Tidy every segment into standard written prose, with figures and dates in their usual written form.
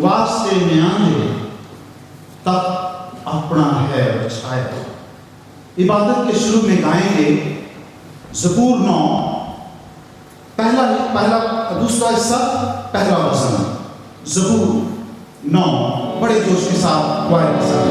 वास्ते में आए तब अपना है बचाया। इबादत के शुरू में गाएंगे ज़बूर 9 पहला दूसरा हिस्सा पहला वज़न। ज़बूर 9 बड़े जोश के साथ वायर के साथ।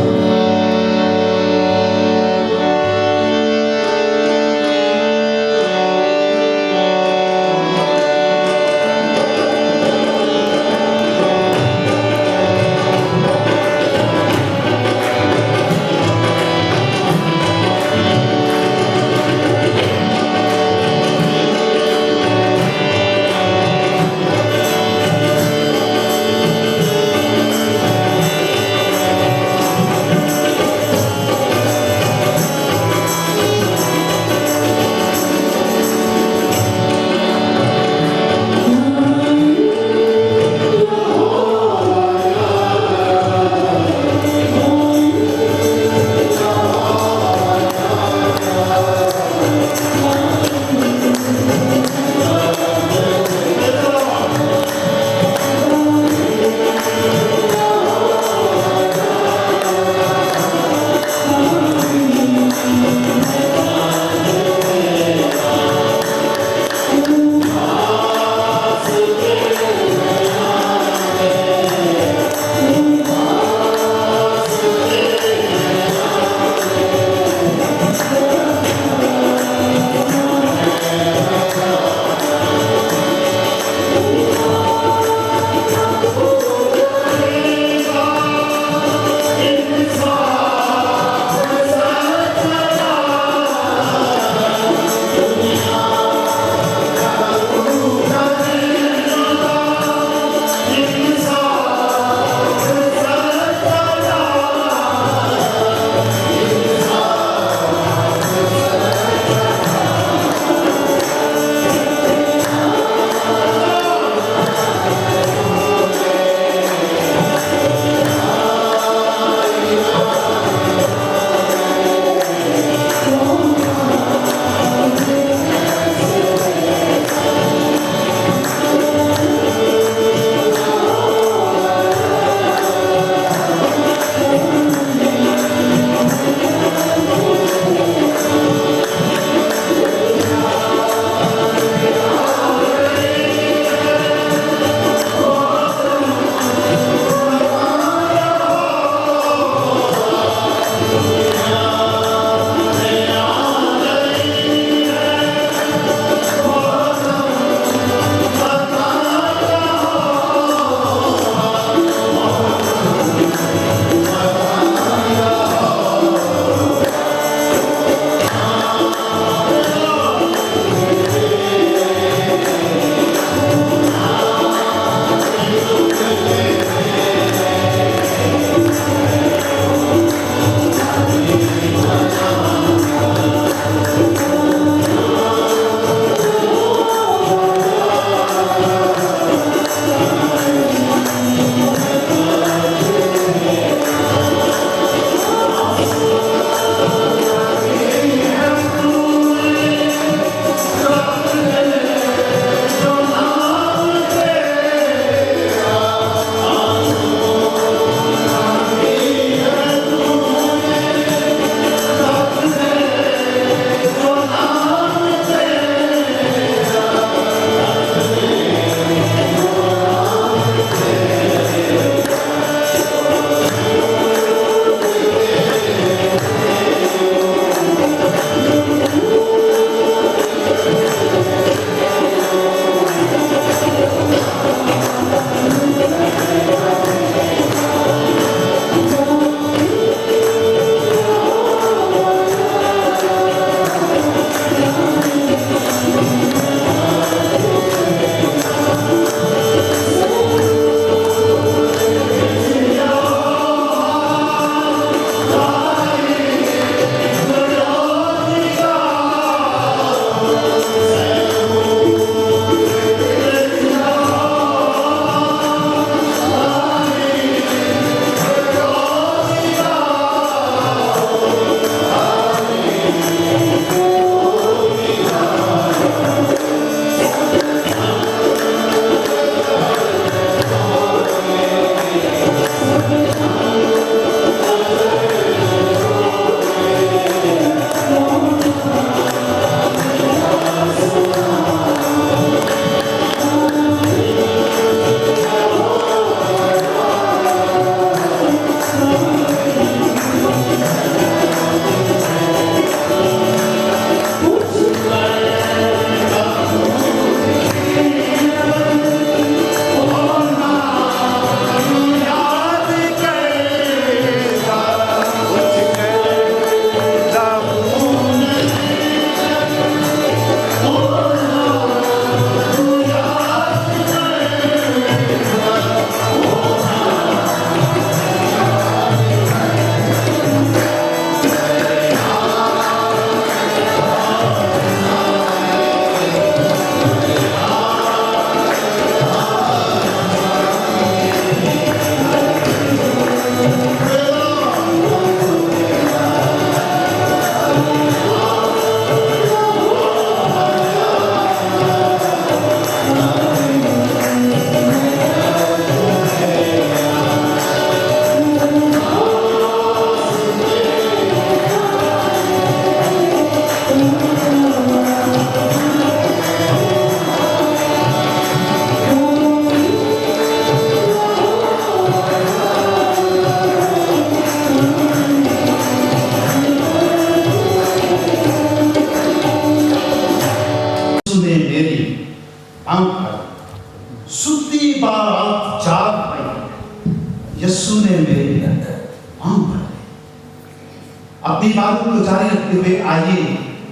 इबादत को जारी रखते हुए आइए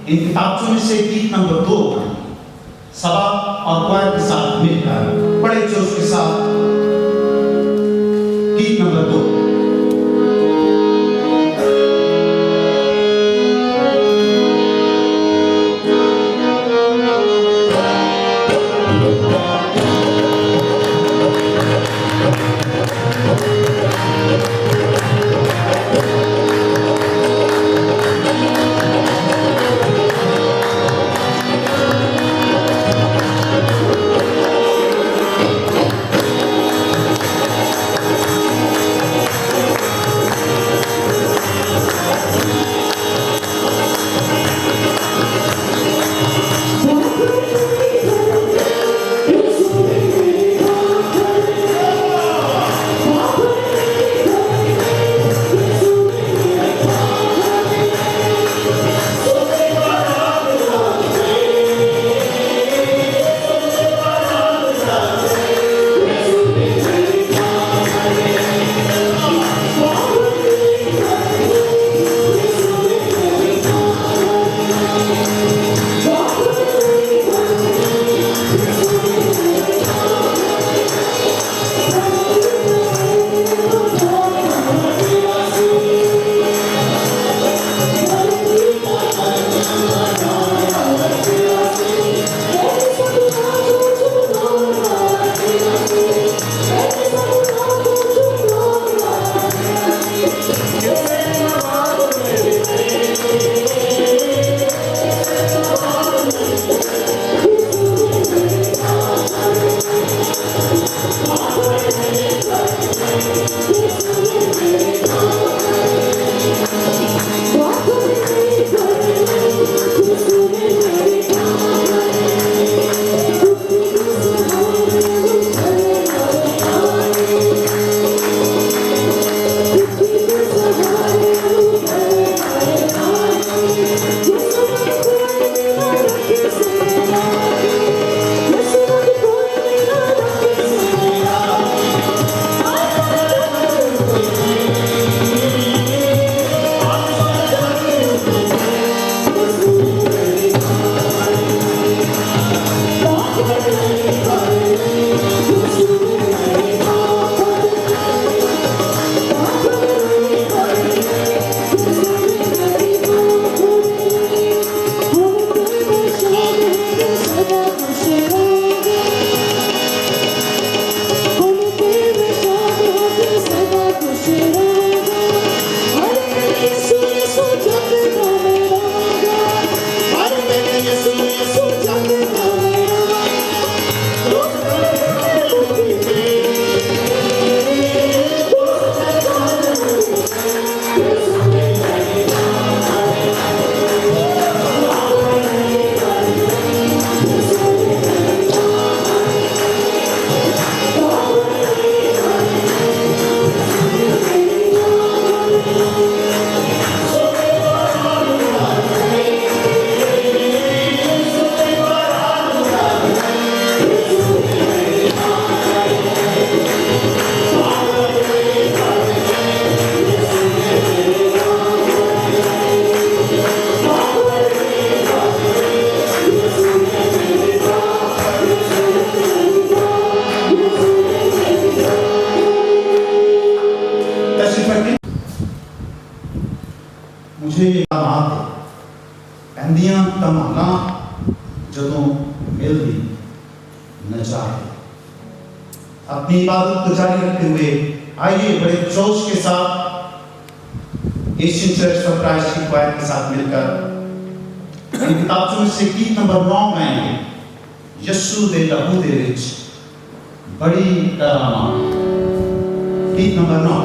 इन किताबों में से गीत नंबर 2 सभा और क्वायर के साथ मिलकर बड़े जोश के साथ गीत नंबर 2। मुझे बात ਕਹਿੰਦੀਆਂ ਤਮੰਨਾ ਜਦੋਂ ਮਿਲਦੀ नचाए। अपनी इबादत को जारी रखते हुए आइए बड़े जोश के साथ एशियन चर्च ऑफ क्राइस्ट की क्वायर के साथ मिलकर इन किताबों में से गीत नंबर 9 गाएंगे, यीशु दे लहू दे विच बड़ी करामात। गीत नंबर 9।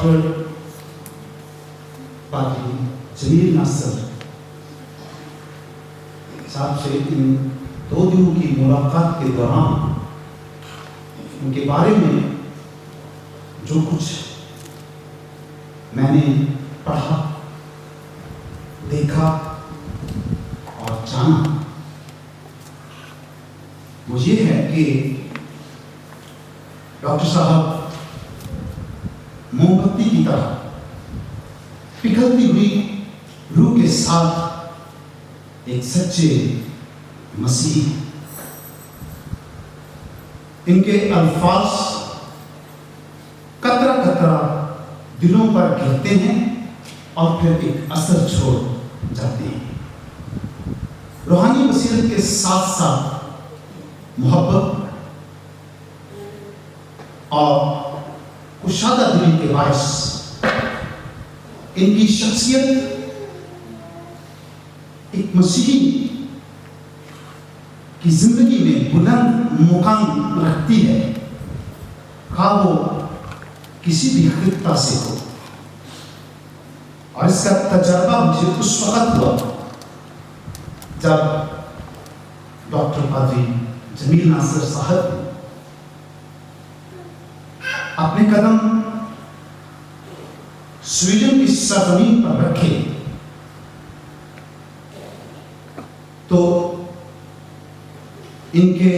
ڈاکٹر پادری جمیل ناصر صاحب سے ان 2 دنوں کی ملاقات کے دوران ان کے بارے میں جو کچھ میں نے پڑھا، دیکھا اور جانا، وہ یہ ہے کہ ڈاکٹر صاحب موم بتی کی طرح پگھلتی ہوئی روح کے ساتھ ایک سچے مسیح، ان کے الفاظ قطرہ قطرہ دلوں پر گرتے ہیں اور پھر ایک اثر چھوڑ جاتے ہیں۔ روحانی بصیرت کے ساتھ ساتھ محبت اور کشادہ دلی کے باعث ان کی شخصیت ایک مسیحی کی زندگی میں بلند مقام رکھتی ہے، خواہ وہ کسی بھی خطہ سے ہو۔ اور اس کا تجربہ مجھے اس وقت ہوا جب ڈاکٹر پادری جمیل ناصر صاحب اپنے قدم سویڈن کی سرزمین پر رکھے تو ان کے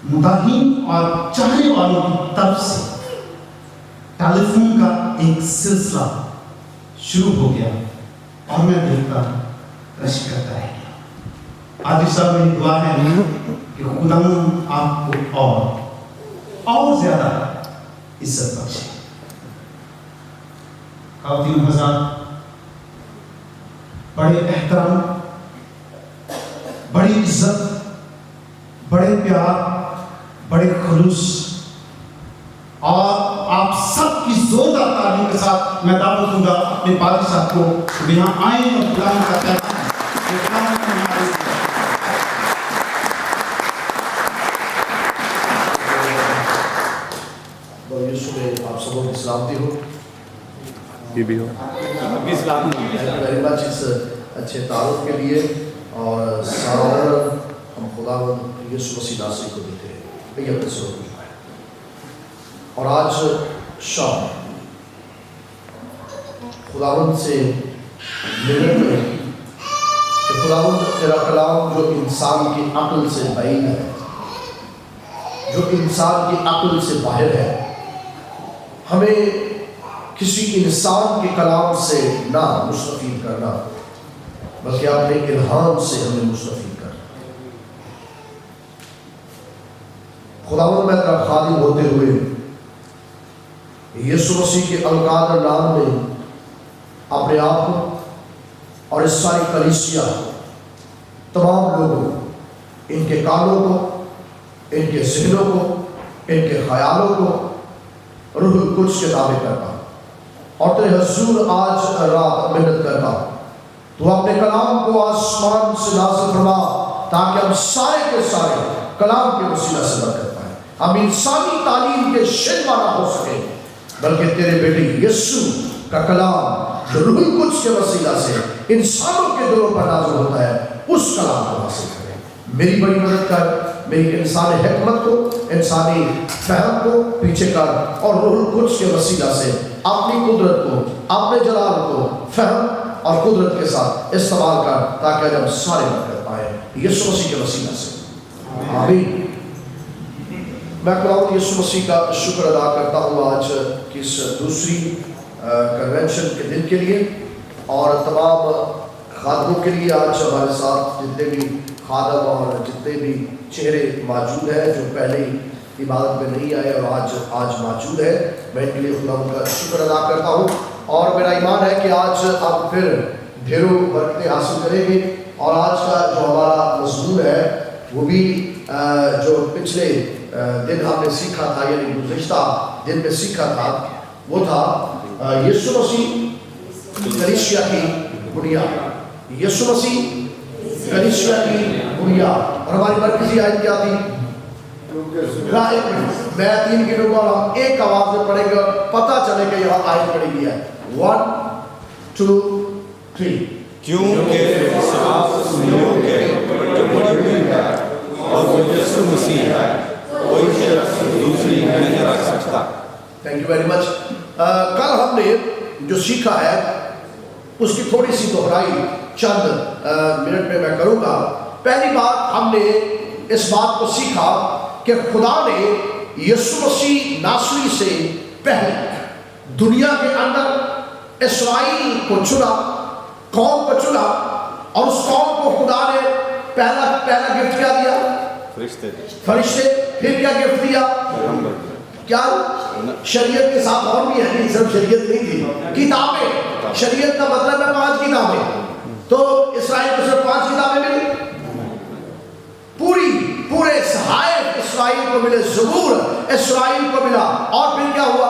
مداحین اور چاہنے والوں کی طرف سے ٹیلی فون کا ایک سلسلہ شروع ہو گیا اور میں دیکھتا رش کرتا ہے۔ آج صاحب میری دعا ہے کہ خدا آپ کو اور زیادہ عزت بخشے۔ خواتین حضرات، بڑے احترام، بڑی عزت، بڑے پیار، بڑے خلوص اور آپ سب کی زوردار تعلیم کے ساتھ میں دعوت دوں گا اپنے پادری صاحب کو کہ یہاں آئیں اور خدا کا پیغام یسوع میں آپ سبوں کی سلامتی ہو۔ یہ بھی ہو اس اچھے تعارف کے لیے اور سارا ہم خدا یسوع مسیح ناصری کو دیتے ہیں۔ یہ اپنے سر اٹھائیں اور آج شام خداوند سے منت کریں کہ خداوند تیرا کلام جو انسان کی عقل سے بعید ہے، جو انسان کی عقل سے باہر ہے، ہمیں کسی انسان کے کلام سے نہ مستفید کرنا بلکہ اپنے الہام سے ہمیں مستفید کرنا۔ خداوند میں تیرا خادم ہوتے ہوئے یسوع مسیح کے القادر نام میں اپنے آپ کو اور اس ساری کلیسیا تمام لوگوں، ان کے کانوں کو، ان کے ذہنوں کو، ان کے خیالوں کو روح القدس کے تابع کرتا اور تیرے حضور آج رات محنت کرتا تو اپنے کلام کو آسمان سے نازل فرما تاکہ ہم سارے کے سارے کلام کے وسیلہ سے برکت پائیں۔ ہم انسانی تعلیم کے شنوا نہ ہو سکے بلکہ تیرے بیٹے یسوع کا کلام جو روح القدس کے وسیلہ سے انسانوں کے دلوں پر نازل ہوتا ہے اس کلام کو حاصل کریں۔ میری بڑی مدد کر، میری انسانی حکمت کو، انسانی فہم کو پیچھے کر اور روح القدس کے وسیلہ سے اپنی قدرت کو، اپنے جلال کو فہم اور قدرت کے ساتھ استعمال کر تاکہ ہم سارے برکت پائیں یسوع مسیح کے وسیلہ سے، آمین۔ میں خداوند یسوع مسیح کا شکر ادا کرتا ہوں آج کی اس دوسری کنونشن کے دن کے لیے اور تمام خادموں کے لیے۔ آج ہمارے ساتھ جتنے بھی خادم اور جتنے بھی چہرے موجود ہیں جو پہلے عبادت میں نہیں آئے اور آج موجود ہے، میں ان کے لیے خداوند کا شکر ادا کرتا ہوں اور میرا ایمان ہے کہ آج آپ پھر ڈھیروں برکتیں حاصل کریں گے۔ اور آج کا جو ہمارا مضمون ہے وہ بھی جو پچھلے دن ہم نے سیکھا تھا، یعنی گزشتہ دن میں سیکھا تھا، وہ تھا یسوع مسیح کلیسیا کی بنیاد۔ یسوع مسیح کلیسیا کی بنیاد۔ اور ہماری مرکزی آیت کیا تھی؟ میں 3 गिनूंगा اور ہم ایک آواز میں پڑھیں گے اور پتہ چلے کہ یہاں آیت پڑھی گئی ہے. 1 2 3. کیونکہ آپ سنو گے جو بڑی ہوئی ہے اور وہ یسوع مسیح ہے کوئی شخص دوسری نہیں رکھ سکتا. Thank you very much. کل ہم نے جو سیکھا ہے اس کی تھوڑی سی دہرائی چند منٹ میں کروں گا. پہلی بات ہم نے اس بات کو سیکھا کہ خدا نے یسوع مسیح ناصری سے پہلے دنیا کے اندر اسرائیل کو چنا، قوم کو چنا، اور اس قوم کو خدا نے پہلا گفٹ کیا دیا؟ فرشتے. پھر کیا گفٹ دیا؟ کیا؟ شریعت کے ساتھ اور بھی ہے، صرف شریعت نہیں تھی، کتابیں. شریعت کا مطلب ہے 5 کتابیں. تو اسرائیل کو صرف 5 کتابیں ملی؟ پورے صحائف اسرائیل کو ملے، زبور اسرائیل کو ملا. اور پھر کیا ہوا؟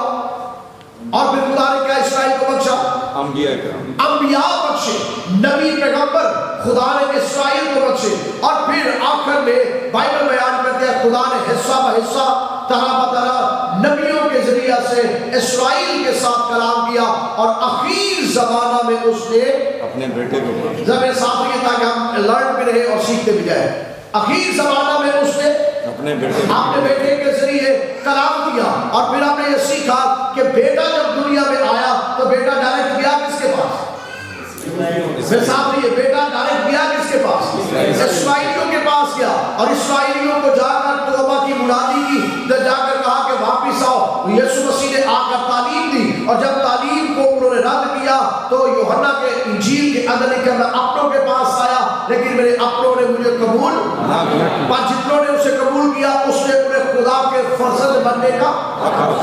اور پھر خدا نے کیا اسرائیل کو بخشا؟ انبیاء بخشے، نبی پیغمبر خدا نے اسرائیل کو بخشے. اور پھر آخر میں بائبل بیان کرتے ہیں خدا نے حصہ بحصہ طرح بطرح نبیوں کے ذریعہ سے اسرائیل کے ساتھ کلام کیا. اور اخیر زمانہ میں اس نے اپنے بیٹے کو زمین ساتھ یہ تھا کہ ہم لرن بھی رہے اور سیکھتے بھی جائے. اخیر زمانہ میں اس نے اپنے بیٹے کے ذریعے کلام کیا. اور پھر ہم نے یہ سیکھا کہ بیٹا جب دنیا میں آیا تو بیٹا ڈائریکٹ گیا کس کے پاس؟ ساتھ یہ بیٹا ڈائریکٹ گیا کس کے پاس؟ اسرائیلیوں کے پاس گیا. اور اسرائیلیوں کو جا کر توبہ کی منادی کی، جا کر کہا کہ واپس آؤ. یسوع مسیح نے آ کر تعلیم دی، اور جب تعلیم کو انہوں نے رد کیا تو یوحنا کے انجیل کے اندر لکھا میں اپنوں کے پاس آیا لیکن میرے اپنوں نے مجھے قبول پر جتنوں نے اسے قبول کیا اس نے انہیں خدا کے فرزند بننے کا،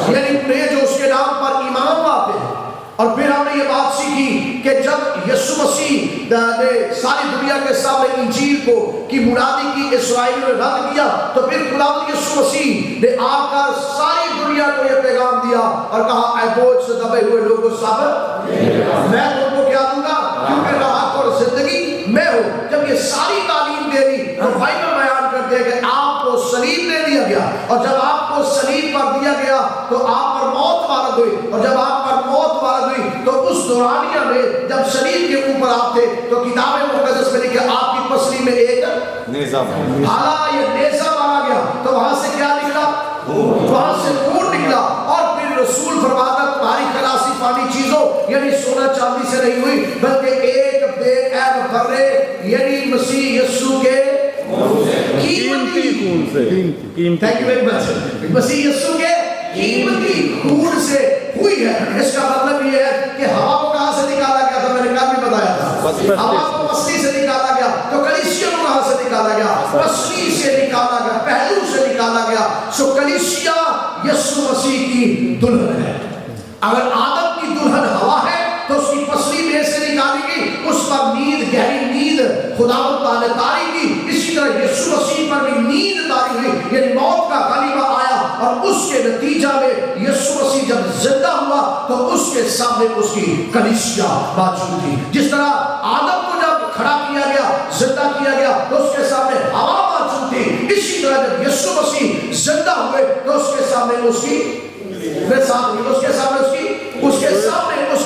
یعنی انہیں جو اس کے نام پر ایمان لاتے ہیں. اور پھر ہم نے یہ بات سیکھی کہ جب یسوع مسیح نے ساری دنیا کے سامنے انجیل کو کی منادی کی، اسرائیل نے رد کیا، تو پھر خداوند یسوع مسیح نے آ کر ساری دنیا کو یہ پیغام دیا اور کہا اے بوجھ سے دبے ہوئے لوگوں صبر، میں تم کو کیا دوں گا کیونکہ راحت اور زندگی میں ہوں. جب یہ ساری تعلیم دے رہی تو بائبل بیان کرتے ہیں کہ آپ کو صلیب دے دیا گیا، اور جب آپ کو صلیب پر دیا گیا تو آپ پر موت وارد ہوئی. اور جب آپ پر موت وارد ہوئی تو اس دورانیہ میں جب صلیب کے اوپر آپ تھے تو کتاب مقدس میں لکھا آپ کی پسلی میں ایک نیزہ حالا یہ نیزہ مارا گیا. تو وہاں سے کیا نکلا؟ وہاں سے خون نکلا. اور پھر رسول فرماتا تمہاری خلاصی فانی چیزوں یعنی سونا چاندی سے نہیں ہوئی بلکہ ایک بے عیب برے یعنی مسیح یسوع کے قیمتی خون سے. Thank you very much. مسیح یسوع کے قیمتی خون سے ہوئی ہے. اس کا مطلب یہ ہے کہ ہوا کو کہاں سے نکالا گیا تھا؟ میں نے کل بھی بتایا تھا. ہوا کو پسلی سے نکالا گیا تو کلیسیا کو کہاں سے نکالا گیا؟ پسلی سے نکالا گیا، پہلو سے نکالا گیا. سو کلیسیا یسوع مسیح کی دلہن ہے. اگر آدم کی دلہن ہوا ہے تو اس کی پسلی میں سے نکالی گئی، اس پر نیند، گہری نیند خداوند تعالی تاری کی. اسی طرح یسوع مسیح پر بھی نیند تاری ہوئی، یعنی موت کا غلبہ آیا. اور اس کے نتیجہ میں یسوع مسیح جب زندہ ہوا تو اس کے سامنے اس کی کلیسیا موجود تھی. جس طرح آدم کو جب کھڑا کیا گیا، زندہ کیا گیا تو اس کے سامنے ہوا موجود تھی، اسی طرح جب یسوع مسیح زندہ ہوئے تو اس کے سامنے اس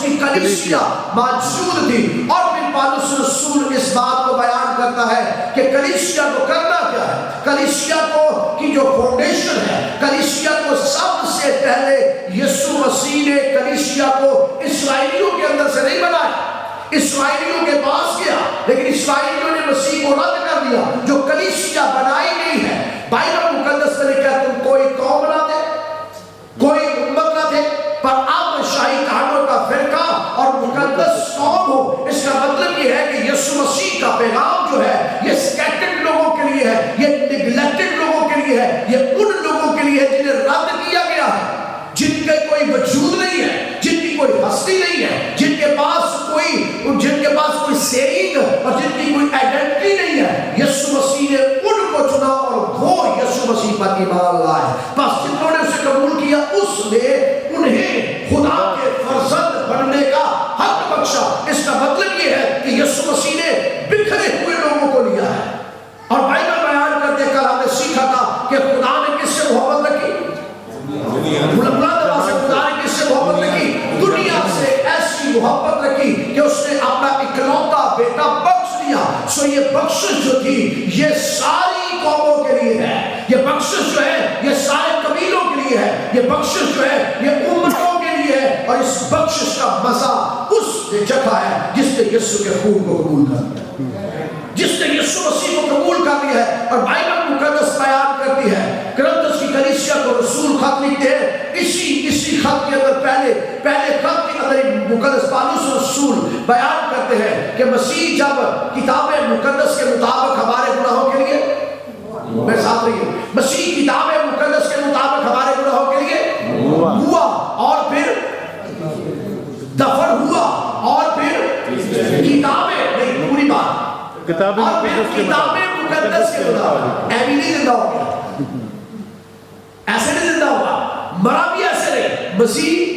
کی کلیسیا موجود تھی. اور پھر پالوس رسول اس بات کو بیان کرتا ہے کہ کلیسیا کو کرنا کیا ہے. کلیسیا کو کی جو فاؤنڈیشن ہے، کلیسیا کو سب سے پہلے یسوع مسیح نے کلیسیا کو اسرائیلیوں کے اندر سے نہیں بنایا، اسرائیلیوں کے پاس گیا لیکن اسرائیلیوں نے مسیح کو رد کر دیا. جو کلیسیا بنائی گئی ہے بائبل مقدس میں لکھا ہے تم کوئی قوم نہ تھے، کوئی امت نہ تھے، پر اب شاہی کہانوں کا فرقہ اور مقدس قوم ہو. اس کا مطلب یہ ہے کہ یسوع مسیح کا پیغام جو ہے یہ سکیٹرڈ لوگوں کے لیے ہے، یہ نیگلیکٹڈ لوگوں کے لیے ہے، یہ ان لوگوں کے لیے ہے جنہیں رد کیا گیا ہے، جن کے کوئی وجود نہیں ہے، جن کی کوئی ہستی نہیں ہے، جن کے پاس کوئی سیئنگ اور جن کی کوئی آئیڈینٹی نہیں ہے. یسوع مسیح نے ان کو چنا اور وہ یسوع مسیح پر ایمان لائے. بس جنہوں نے اسے قبول کیا اس نے انہیں خدا کے فرزند بننے کا حق بخشا. اس کا مطلب یہ ہے کہ یسوع مسیح نے بکھرے ہوئے لوگوں کو لیا ہے. اور بائبل بیان کرتے کل ہم نے سیکھا تھا کہ خدا نے کس इकलौता बेटा बख्श दिया। सो ये बख्शिश जो थी ये सारी कौमों के लिए है, ये बख्शिश जो है ये सारे कबीलों के लिए है, ये बख्शिश जो है ये उम्मतों के लिए है। और इस बख्शिश का मजा उसने चखा है जिसने यीशु के खून को कबूल कर लिया, जिसने यीशु मसीह को कबूल कर लिया है। और बाइबल मुकद्दस बयान करती है, कुरिन्थुस की कलीसिया को रसूल खत लिखते हैं, इसी खत के अंदर पहले खत के अंदर मुकद्दस पौलुस रसूल बयान करते हैं कि मसीह जब किताबे मुकद्दस के मुताबिक हमारे गुनाहों के लिए, मैं साथ रहिए, मसीह किताबे मुकद्दस के मुताबिक हमारे गुनाहों के लिए हुआ और फिर दफन हुआ और फिर किताबें, नहीं पूरी बात, और फिर किताबें मुकद्दस के मुताबिक ऐसे नहीं जिंदा हो गया, ऐसे नहीं जिंदा हुआ, मरा भी ऐसे नहीं। मसीह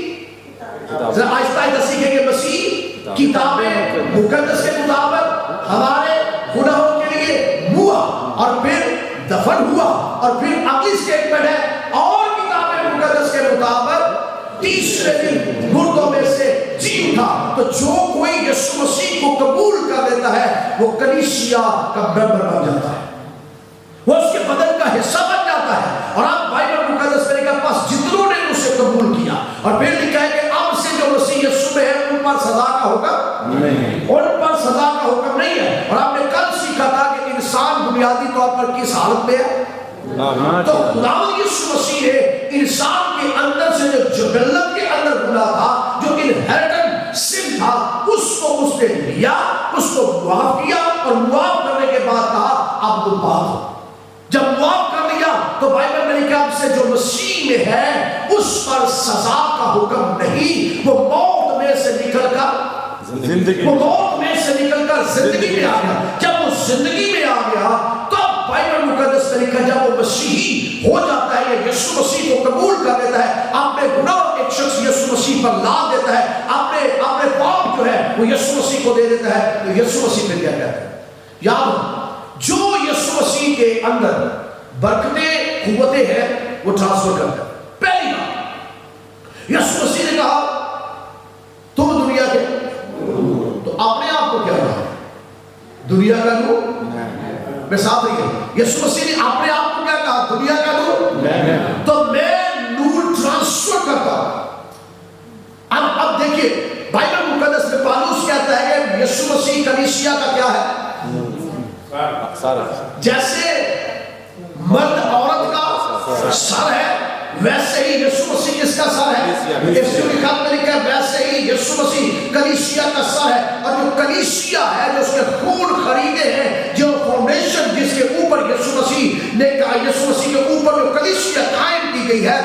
आहिस्ता आहिस्ता सीखेंगे, मसीह किताबें मुकद्दस के मुताबिक हमारे गुनाहों के लिए हुआ और फिर दफन हुआ और फिर अगली स्टेटमेंट है और किताबें मुकद्दस के मुताबिक तीसरे दिन मुर्दों में से जी उठा। तो जो कोई यीशु मसीह को कबूल कर लेता है वो कलीसिया का मेंबर बन जाता है, वो उसके बदन का हिस्सा बन जाता है। और आप बाइबल मुकद्दस में लिखा पास जितनों ने उसे कबूल किया और फिर लिखा है कि अब से जो मसीह यीशु में है उन पर सजा का हुक्म नहीं, उन पर सजा का हुक्म नहीं है। और आपने कल सीखा था कि इंसान बुनियादी तौर पर किस हालत में है, तो खुदावंद यीशु मसीह ने इंसान के अंदर से जो जबलत के अंदर गुनाह था, जो इनहेरिटेड सिन था, उसको उसने लिया, उसको मुआफ किया और मुआफ करने के बाद कहा अब तुम बात हो। जब मुआफ कर लिया तो बाइबल में लिखा अब से जो मसीह में है उस पर सजा का हुक्म नहीं, वो मौत में से निकलकर जिंदगी, वो मौत में से निकलकर जिंदगी में आ गया। जब वो जिंदगी में आ गया तब बाइबल मुकद्दस में लिखा जब वो मसीही हो जाता है, यीशु मसीह को कबूल कर लेता है, अपने गुनाह एक शख्स यीशु मसीह पर लाद देता है, अपने पाप जो है वो यीशु मसीह को दे देता है, तो यीशु मसीह फिर क्या कहता है? याद जो यीशु मसीह के अंदर बरकतें कुव्वतें हैं वो ट्रांसफर करता है। पहली बात यीशु मसीह ने कहा तुम दुनिया के, तो अपने आप को क्या कहा? दुनिया का नूर। मैं साथ रही हूं, यीशु मसीह ने अपने आप को क्या कहा? दुनिया का नूर। तो मैं नूर ट्रांसफर करता हूं। अब देखिए बाइबल मुकद्दस में पौलुस कहता है कि यीशु मसीह कलीसिया का क्या है? जैसे मर्द औरत का सर है वैसे ही यीशु मसीह किसका सर है? यीशु की खत में लिखा है वैसे ही यीशु मसीह कलीसिया का सर है। और जो कलीसिया है जो उसके खून खरीदे हैं, जो फाउंडेशन जिसके ऊपर यीशु मसीह ने कहा, यीशु मसीह के ऊपर जो कलीसिया कायम की गई है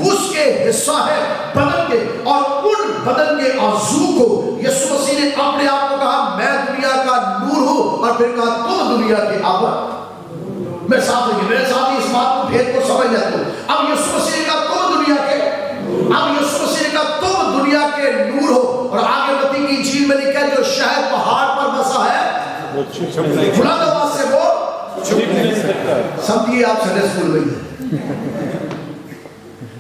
उसके हिस्सा है बदन के, और उन बदन के आज़ू को यीशु मसीह ने अपने आप को कहा मैं दुनिया का नूर हूं, और फिर कहा तुम दुनिया के आबा। मैं साथ रहिए, मेरे साथ इस बात को भेद को समझ जाता हूं। अब यीशु मसीह ने कहा तुम दुनिया के, अब यीशु मसीह ने कहा तुम दुनिया के नूर हो। और आगे मत्ती की इंजील में लिखा है जो शायद पहाड़ पर बसा है बुलंद आवाज से वो चुप नहीं सकता। समझिए आप संडे स्कूल में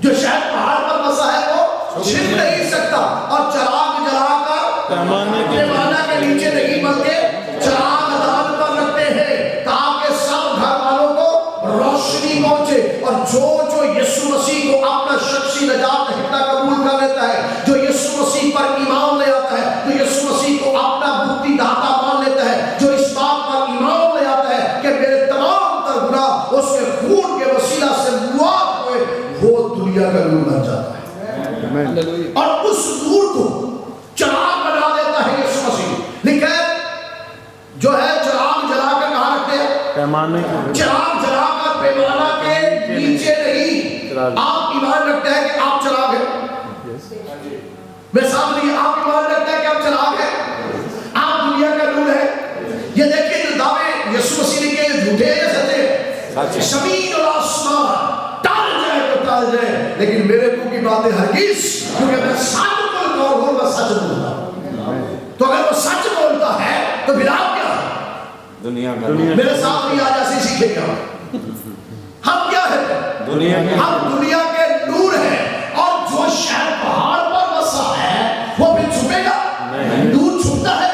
जो शायद पहाड़ पर बसा है वो छिप नहीं सकता, और चिराग जलाकर पैमाना के नीचे नहीं बल्कि चिराग दान पर रखते हैं ताकि सब घर वालों को रोशनी पहुंचे। और जो यीशु मसीह को अपना शख्सी नजात हिस्सा कबूल कर लेता है, जो यीशु मसीह पर ईमान ले आता है, जो यीशु मसीह को अपना मुक्ति दाता मान लेता है, जो इस बात पर ईमान ले आता है कि मेरे तमाम तर गुनाह उसके खून के वसीला से मुआफ हुए, वो दुनिया का नूर बन जाता है। और उस नूर को चिराग बना देता है यीशु मसीह। लिखा है जो है चिराग जलाकर कहां रखते हैं? पैमाने। चिराग जलाकर पैमाना के नीचे नहीं। आप ईमान रखते हैं कि आप चिराग हैं। मैं साथ नहीं, आप ईमान रखते हैं कि आप चिराग हैं, आप दुनिया का नूर है। ये देखिए जो दावे यीशु मसीह ने किए झूठे हैं या सच्चे? जमीन और आसमान टल जाए तो टल जाए, लेकिन मेरे मुंह की बातें हरगिज, क्योंकि मैं सच बोलता हूं, मैं सच बोलता हूं। तो अगर वो सच बोलता है तो फिर आप क्या है? दुनिया का। मेरे साथ भी आज ऐसे सीखेगा हम क्या है? दुनिया के। हम दुनिया के नूर है। और जो शहर पहाड़ पर बसा है वो फिर छुपेगा? नूर छुपता है?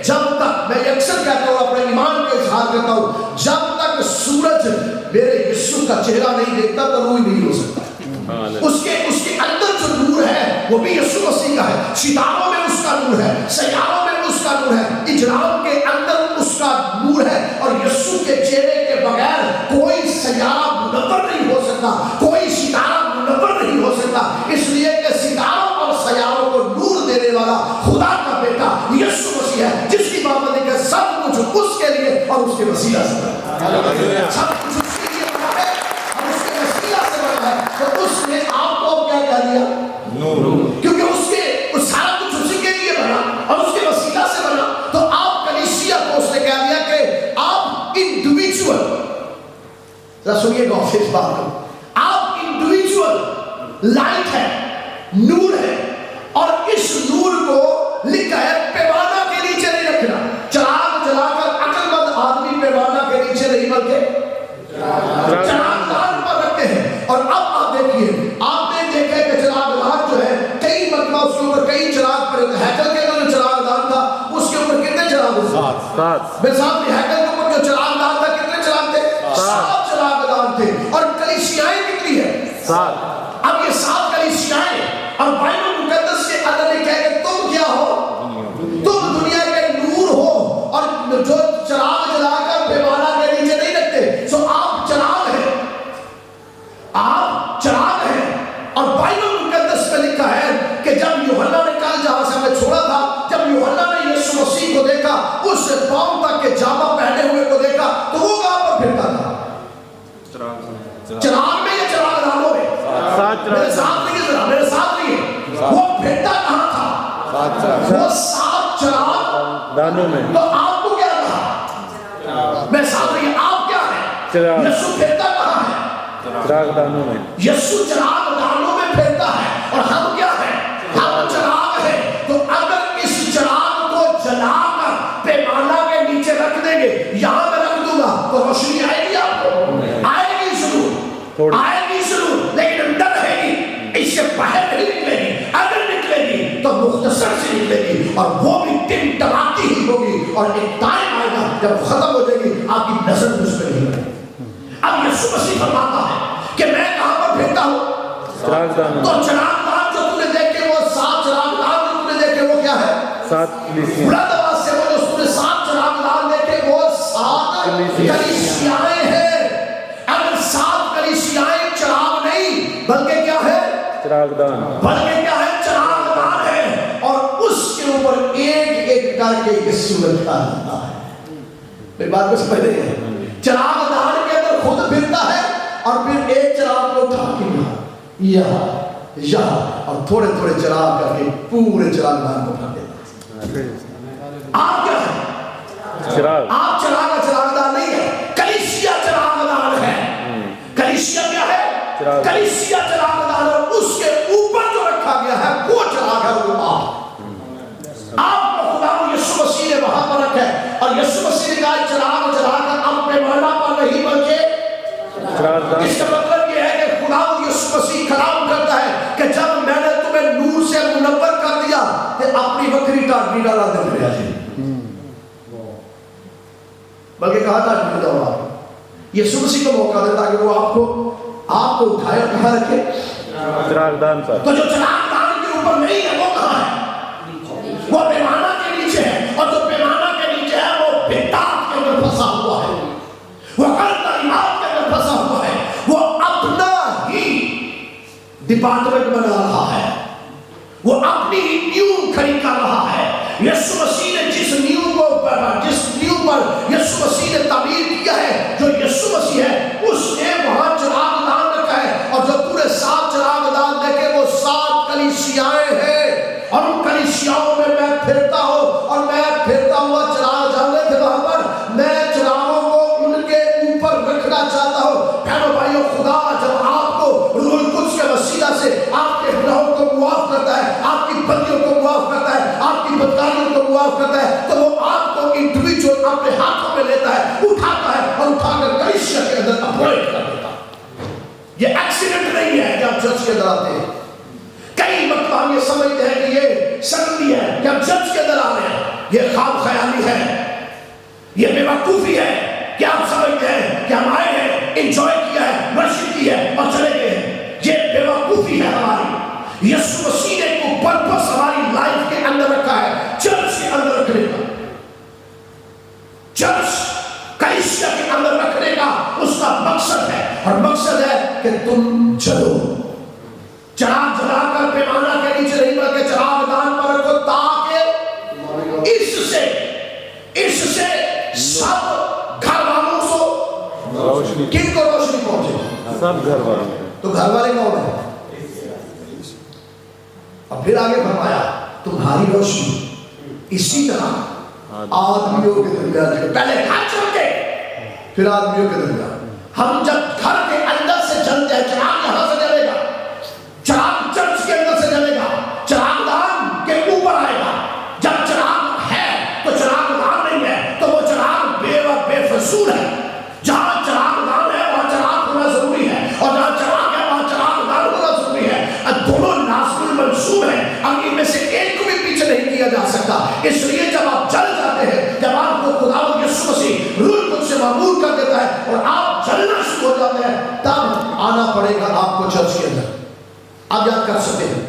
जब तक, मैं अक्सर कहता हूँ, अपने ईमान का इजहार करता हूँ, जब तक सूरज मेरे यीशु का चेहरा नहीं देखता तो रूह नहीं हो सकता। उसके अंदर जो नूर है वो भी यीशु मसीह का है। सितारों में उसका नूर है, सैयारों में उसका नूर है, इजराम के अंदर उसका नूर है। और यीशु के चेहरे के बगैर कोई सैयारा मुनव्वर नहीं हो सकता, कोई सितारा मुनव्वर नहीं हो सकता। इसलिए कि सितारों और सैयारों को नूर देने वाला खुदा का बेटा यीशु मसीह है, जिसकी बात है सब कुछ उसके लिए और उसके वसीला से बना, सब कुछ उसके लिए बना है और उसके वसीला से बना है। तो उसने आपको क्या कह दिया? नूर। क्योंकि उसके उस सारा कुछ उसी के लिए बना और उसके वसीला से बना। तो आप कलीसिया को उसने कह दिया कि आप इंडिविजुअल, जरा सुनिए गौर से इस बात को, आप इंडिविजुअल लाइट है, नूर है। और इस नूर को लिखा है पैमाना के नीचे नहीं रखना। चिराग जलाकर अक्लमंद आदमी पैमाना के नीचे नहीं बल्कि चिरागदान पर रखते हैं। और अब आप देखिए, आपने देखा कि चिरागदान जो है कई मतलब उसके ऊपर कई चिराग पड़े थे। हैकल के अंदर जो चिरागदान था उसके ऊपर कितने चिराग थे? 7। मेरे साथ हैकल के ऊपर जो चिरागदान था कितने चिराग थे? 7 चिरागदान थे। और कलीसियाएं कितनी है? 7। अब ये 7 कलीसियाएं और बाइबल मुकद्दस के अंदर लिखा है कि तुम क्या हो? तुम दुनिया के नूर हो। और जो चिराग जलाकर पैमाना के नीचे नहीं रखते, सो आप चिराग हैं, आप चिराग हैं। और बाइबल मुकद्दस में लिखा है कि जब यूहन्ना ने कल जहां से हमें छोड़ा था, जब यूहन्ना ने यीशु मसीह को देखा, उस पांव तक के जामा पहने हुए को देखा, तो वो कहां पर फिरता था? चिराग में या चिरागदानों में? मेरे साथ नहीं, जरा मेरे साथ नहीं, वो फिरता कहां था? वो 7 चिरागदानों में। तो आपको क्या कहा? मैं साथ नहीं, आप क्या है? यीशु फिरता कहां है? चिरागदानों में। यीशु चिरागदानों में फिरता है और हम क्या है? हम चिराग है। तो अगर इस चिराग को जलाकर पैमाना के नीचे रख देंगे, यहां मैं रख दूंगा, तो रोशनी आएगी आपको? आएगी जरूर, आएगी जरूर, लेकिन अंदर रहेगी, इससे बाहर नहीं निकलेगी। अगर निकलेगी तो मुख्तसर से निकलेगी और वो भी टिमटमाती ही होगी। और एक टाइम आएगा जब खत्म हो जाएगी, आपकी नजर उस पर नहीं रहेगी। अब यीशु मसीह फरमाता है कि मैं कहां पर फिरता हूं? तो चिरागदान जो तूने देखे, वो 7 चिरागदान जो तूने देखे, वो क्या है? 7 कलीसियाएं। बुलंद आवाज से बोलो, तूने 7 चिरागदान देखे, वो 7 कलीसियाएं हैं। अगर 7 कलीसियाएं चिराग नहीं बल्कि क्या है? चिरागदान। बल्कि क्या है? चिरागदान है। और उसके ऊपर एक एक करके ये सूरज का रहता है। मेरी बात को समझ रहे हैं? चिरागदान के अंदर खुद फिरता है और फिर एक चिराग को उठा के यहाँ और थोड़े थोड़े चिराग करके पूरे चिरागदान को उठा देता। आप क्या है? चिराग। आप चिराग का चिरागदान नहीं है, कलीसिया चिरागदान है। कलीसिया क्या है? कलीसिया चिरागदान। और उसके ऊपर जो रखा गया है वो चिराग है, वो आपको खुदा यीशु मसीह ने वहां पर रखा है। और यीशु मसीह ने कहा चिराग जलाकर अब पैमाना पर नहीं बल्कि इसका मतलब यह है कि खुदा यीशु मसीह कलाम करता है कि जब मैंने तुम्हें नूर से मुनव्वर कर दिया तो अपनी बकरी टाटनी डाला दे रहा है। बल्कि कहा था यीशु मसीह को मौका देता कि वो आपको उठाए और कहां रखे? चिरागदान पर। तो जो चिरागदान के ऊपर नहीं है वो कहां है? वो पैमाना के नीचे है। और जो पैमाना के नीचे है वो बिदात के अंदर फंसा हुआ है, वो तालीमात के अंदर फंसा हुआ है, वो अपना ही डिपार्टमेंट बना रहा है, वो अपनी नींव खड़ी कर रहा है। यीशु मसीह ने जिस नींव पर यीशु मसीह ने तामीर किया है, जो यीशु मसीह है, उसने वहां चिरागदान रखा है। और जो पूरे 7 चिरागदान देखे वो 7 कलीसियाएं हैं। और उन कलीसियाओं में मैं फिरता हूं और मैं फिरता हुआ चिराग जाने थे वहां पर, मैं चिरागों को उनके ऊपर रखना चाहता हूं। बहनों भाइयों, खुदा जब आपको रूह कुद्स के वसीला से आपके गुनाहों को मुआफ करता है, आपकी बदियों को मुआफ करता है, आपकी बदकारियों को मुआफ करता है, तो वो आपको इंडिविजुअल अपने हाथों में लेता है, उठाता है और उठाकर कलीसिया के अंदर अपॉइंट कर देता है। ये एक्सीडेंट नहीं है जब चर्च के अंदर आते हैं। कई मतलब हम ये समझते हैं कि ये संगति है कि हम चर्च के अंदर आ रहे हैं। یہ خواب خیالی ہے, یہ بیوقوفی ہے کہ آپ سمجھتے ہیں کہ ہم آئے ہیں, انجوائے کیا ہے, ورشپ کی ہے اور چلے گئے ہیں. یہ بیوقوفی ہے ہماری. یسوع مسیح نے کو پرپس ہماری لائف کے اندر رکھا ہے, چرچ کے اندر رکھنے کا, چرچ کلیسیا کے اندر رکھنے کا اس کا مقصد ہے, اور مقصد ہے کہ تم جلو. چراغ جلا کر پیمانہ کے نیچے نہیں بلکہ چراغ دان پر رکھو تاکہ اس سے سب گھر والوں کو کن کو روشنی پہنچے؟ سب گھر والوں کو. تو گھر والے کون ہیں؟ اور پھر آگے فرمایا تمہاری روشنی اسی طرح آدمیوں کے درمیان. پہلے گھر چلتے پھر آدمیوں کے درمیان. ہم جب گھر کے اندر سے چلتے ہیں, چراغ یہاں سے جلے گا, چراغ چرچ کے اندر سے جلے گا, چراغ دان کے اوپر آئے گا. جب چراغ ہے تو چراغ دان نہیں ہے تو وہ چراغ بے فضول ہے. جہاں چراغ دان ہے وہاں چراغ ہونا ضروری ہے, اور جہاں چراغ ہے وہاں چراغ دان ہونا ضروری ہے. دونوں ناصر منصوب ہیں, اب ان میں سے ایک کو بھی پیچھے نہیں کیا جا سکتا. اس لیے جب آپ جل جاتے ہیں, جب آپ کو خداوند یسوع مسیح روح القدس سے معمور کر دیتا ہے اور آپ جلنا شروع ہو جاتے ہیں, تب آنا پڑے گا آپ کو چرچ کے اندر. آپ یاد کر سکتے ہیں